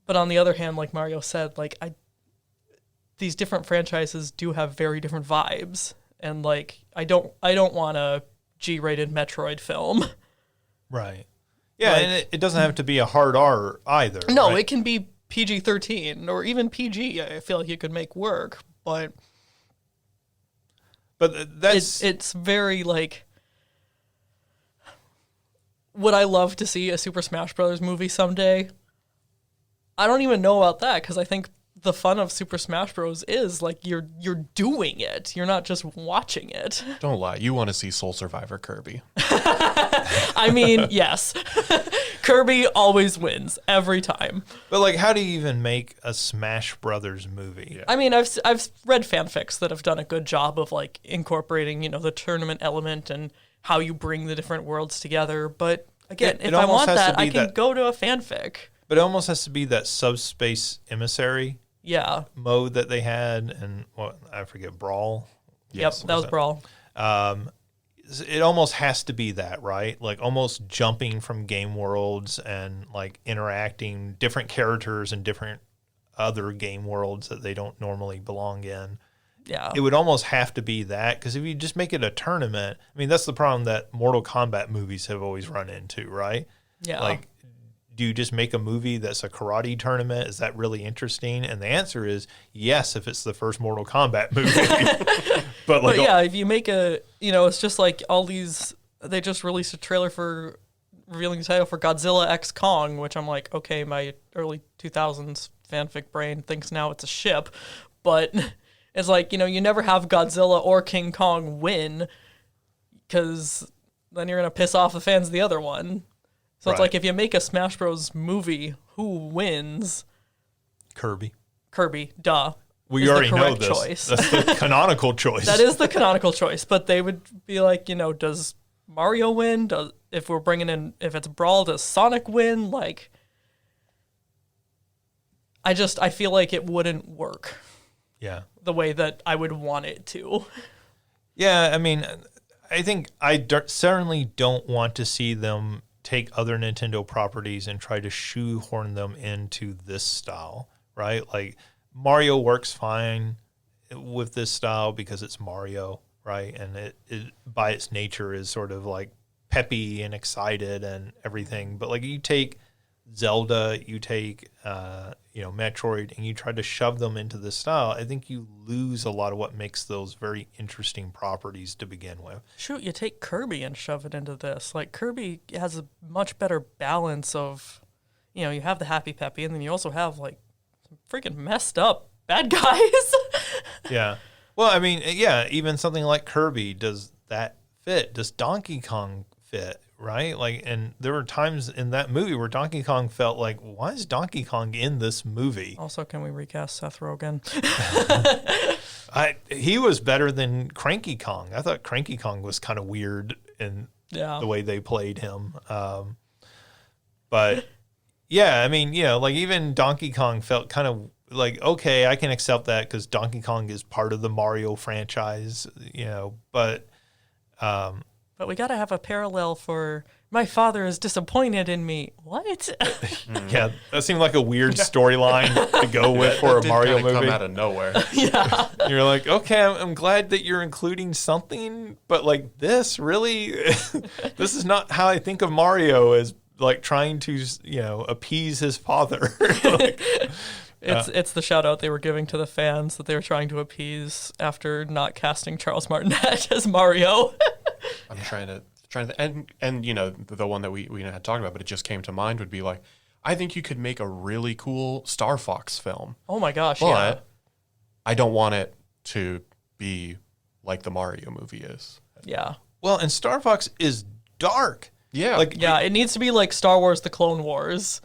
S3: But on the other hand, like Mario said, like these different franchises do have very different vibes, and like I don't want a G-rated Metroid film.
S1: Right. Yeah, and it doesn't have to be a hard R either.
S3: No,
S1: right?
S3: it can be PG-13 or even PG. I feel like you could make work, but
S1: that's
S3: it's very like, would I love to see a Super Smash Bros. Movie someday? I don't even know about that, because I think the fun of Super Smash Bros. Is like you're doing it. You're not just watching it.
S4: Don't lie. You want to see Soul Survivor Kirby.
S3: I mean, yes. Kirby always wins every time.
S1: But like, how do you even make a Smash Brothers movie?
S4: Yeah.
S3: I mean, I've read fanfics that have done a good job of like incorporating, the tournament element and how you bring the different worlds together. But again,
S1: It
S3: if I
S1: almost
S3: want
S1: has to
S3: that,
S1: be
S3: I can
S1: that-
S3: go to a fanfic.
S1: But it almost has to be that subspace emissary
S3: Yeah.
S1: mode that they had, and I forget, Brawl.
S3: Yep, that was Brawl.
S1: It almost has to be that, right? Like almost jumping from game worlds and like interacting different characters in different other game worlds that they don't normally belong in.
S3: Yeah.
S1: It would almost have to be that, because if you just make it a tournament, I mean, that's the problem that Mortal Kombat movies have always run into, right?
S3: Yeah.
S1: Like, do you just make a movie that's a karate tournament? Is that really interesting? And the answer is yes, if it's the first Mortal Kombat movie. But like,
S3: But yeah, if you make it's just like all these, they just released a trailer for revealing the title for Godzilla X Kong, which I'm like, okay, my early 2000s fanfic brain thinks now it's a ship, but it's like, you never have Godzilla or King Kong win, because then you're going to piss off the fans of the other one. So it's
S1: Right.
S3: like, if you make a Smash Bros. Movie, who wins?
S1: Kirby.
S3: Kirby, duh.
S1: We
S3: is the
S1: already know
S3: correct
S1: this.
S3: choice.
S1: That's the canonical choice.
S3: That is the canonical choice, but they would be like, does Mario win? If we're bringing in, if it's Brawl, does Sonic win? Like, I feel like it wouldn't work
S1: Yeah.
S3: the way that I would want it to.
S1: Yeah, I mean, I think certainly don't want to see them take other Nintendo properties and try to shoehorn them into this style, right? Like Mario works fine with this style because it's Mario, right? And it by its nature is sort of like peppy and excited and everything. But like you take Zelda, you take Metroid, and you try to shove them into this style, I think you lose a lot of what makes those very interesting properties to begin with.
S3: Shoot, you take Kirby and shove it into this. Like Kirby has a much better balance of, you have the happy peppy, and then you also have like some freaking messed up bad guys.
S1: Yeah. Well, I mean, yeah, even something like Kirby, does that fit? Does Donkey Kong fit? Right? Like, and there were times in that movie where Donkey Kong felt like, why is Donkey Kong in this movie?
S3: Also, can we recast Seth Rogen?
S1: He was better than Cranky Kong. I thought Cranky Kong was kind of weird in the way they played him. But yeah, I mean, like even Donkey Kong felt kind of like, okay, I can accept that because Donkey Kong is part of the Mario franchise, but
S3: we got to have a parallel for my father is disappointed in me. What?
S1: Yeah, that seemed like a weird storyline to go with for a Mario movie.
S4: Come out of nowhere.
S3: Yeah.
S1: You're like, okay, I'm glad that you're including something, but like this really, this is not how I think of Mario as like trying to, appease his father.
S3: It's the shout out they were giving to the fans that they were trying to appease after not casting Charles Martinet as Mario.
S4: I'm trying to and the one that we had talked about, but it just came to mind would be like, I think you could make a really cool Star Fox film.
S3: Oh my gosh,
S4: but
S3: yeah.
S4: I don't want it to be like the Mario movie is.
S3: Yeah.
S1: Well, and Star Fox is dark.
S4: Yeah.
S3: It needs to be like Star Wars: The Clone Wars.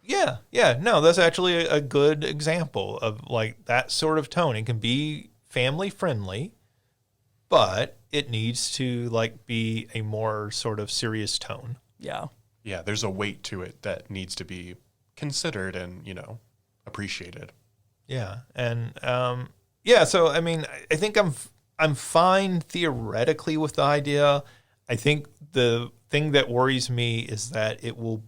S1: Yeah. No, that's actually a good example of like that sort of tone. It can be family friendly, but it needs to like be a more sort of serious tone.
S3: Yeah.
S4: Yeah, there's a weight to it that needs to be considered and, appreciated.
S1: Yeah. And so I mean, I think I'm fine theoretically with the idea. I think the thing that worries me is that it will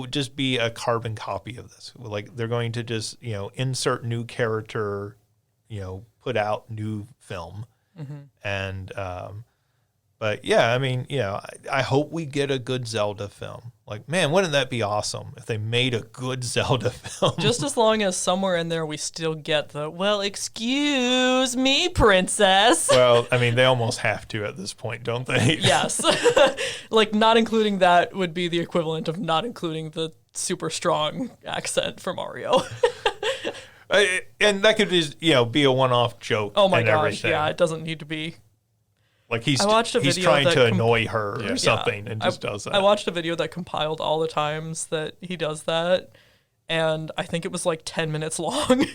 S1: just be a carbon copy of this. Like they're going to just, insert new character, put out new film. Mm-hmm. And, but yeah, I mean, I hope we get a good Zelda film. Like, man, wouldn't that be awesome if they made a good Zelda film?
S3: Just as long as somewhere in there we still get the, well, excuse me, princess.
S1: Well, I mean, they almost have to at this point, don't they?
S3: Yes. Like, not including that would be the equivalent of not including the super strong accent for Mario.
S1: And that could just, be a one-off joke.
S3: Oh my
S1: and
S3: gosh,
S1: everything.
S3: yeah, it doesn't need to be.
S1: Like he's
S3: video
S1: trying
S3: that
S1: to annoy her or something,
S3: yeah,
S1: and just does that.
S3: I watched a video that compiled all the times that he does that, and I think it was like 10 minutes long.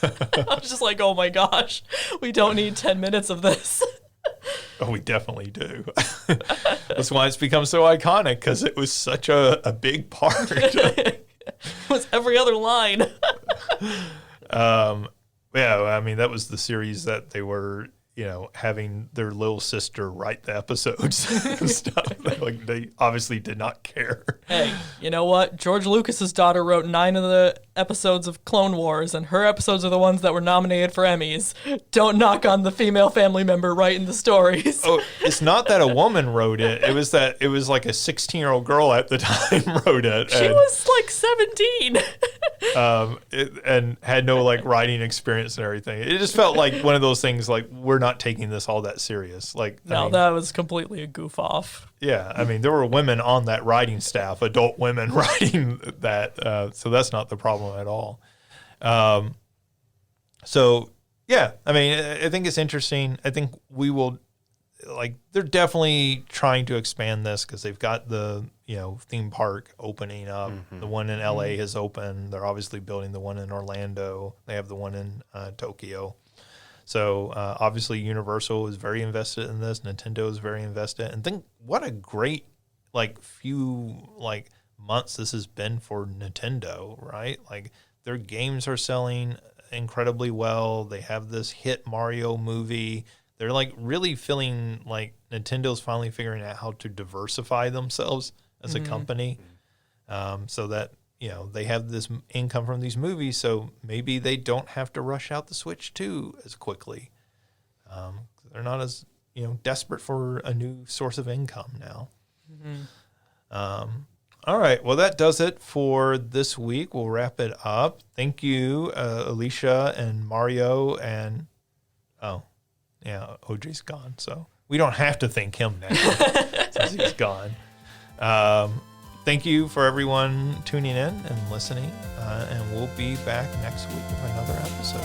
S3: I was just like, oh my gosh, we don't need 10 minutes of this.
S1: Oh, we definitely do. That's why it's become so iconic, because it was such a big part.
S3: It was every other line.
S1: Yeah, I mean, that was the series that they were, having their little sister write the episodes and stuff. Like, they obviously did not care.
S3: Hey, you know what? George Lucas's daughter wrote 9 of the episodes of Clone Wars, and her episodes are the ones that were nominated for Emmys. Don't knock on the female family member writing the stories.
S1: Oh, it's not that a woman wrote it. It was that it was like a 16-year-old girl at the time wrote it.
S3: She was like 17.
S1: And had no like writing experience and everything. It just felt like one of those things like, we're not taking this all that serious. Like,
S3: No,
S1: I mean,
S3: that was completely a goof off.
S1: yeah, I mean, there were women on that writing staff, adult women writing that. So that's not the problem at all. So yeah, I mean, I think it's interesting. I think we will, like, they're definitely trying to expand this because they've got the, theme park opening up. Mm-hmm. The one in LA has opened. They're obviously building the one in Orlando. They have the one in Tokyo. So obviously Universal is very invested in this. Nintendo is very invested. And think what a great, like, few, like, months this has been for Nintendo, right? Like their games are selling incredibly well. They have this hit Mario movie. They're like really feeling like Nintendo's finally figuring out how to diversify themselves as a company, so that, you know, they have this income from these movies, so maybe they don't have to rush out the Switch 2 as quickly. They're not as, you know, desperate for a new source of income now. All right. Well, that does it for this week. We'll wrap it up. Thank you, Alicia and Mario. And, OJ's gone. So we don't have to thank him now since he's gone. Thank you for everyone tuning in and listening. And we'll be back next week with another episode.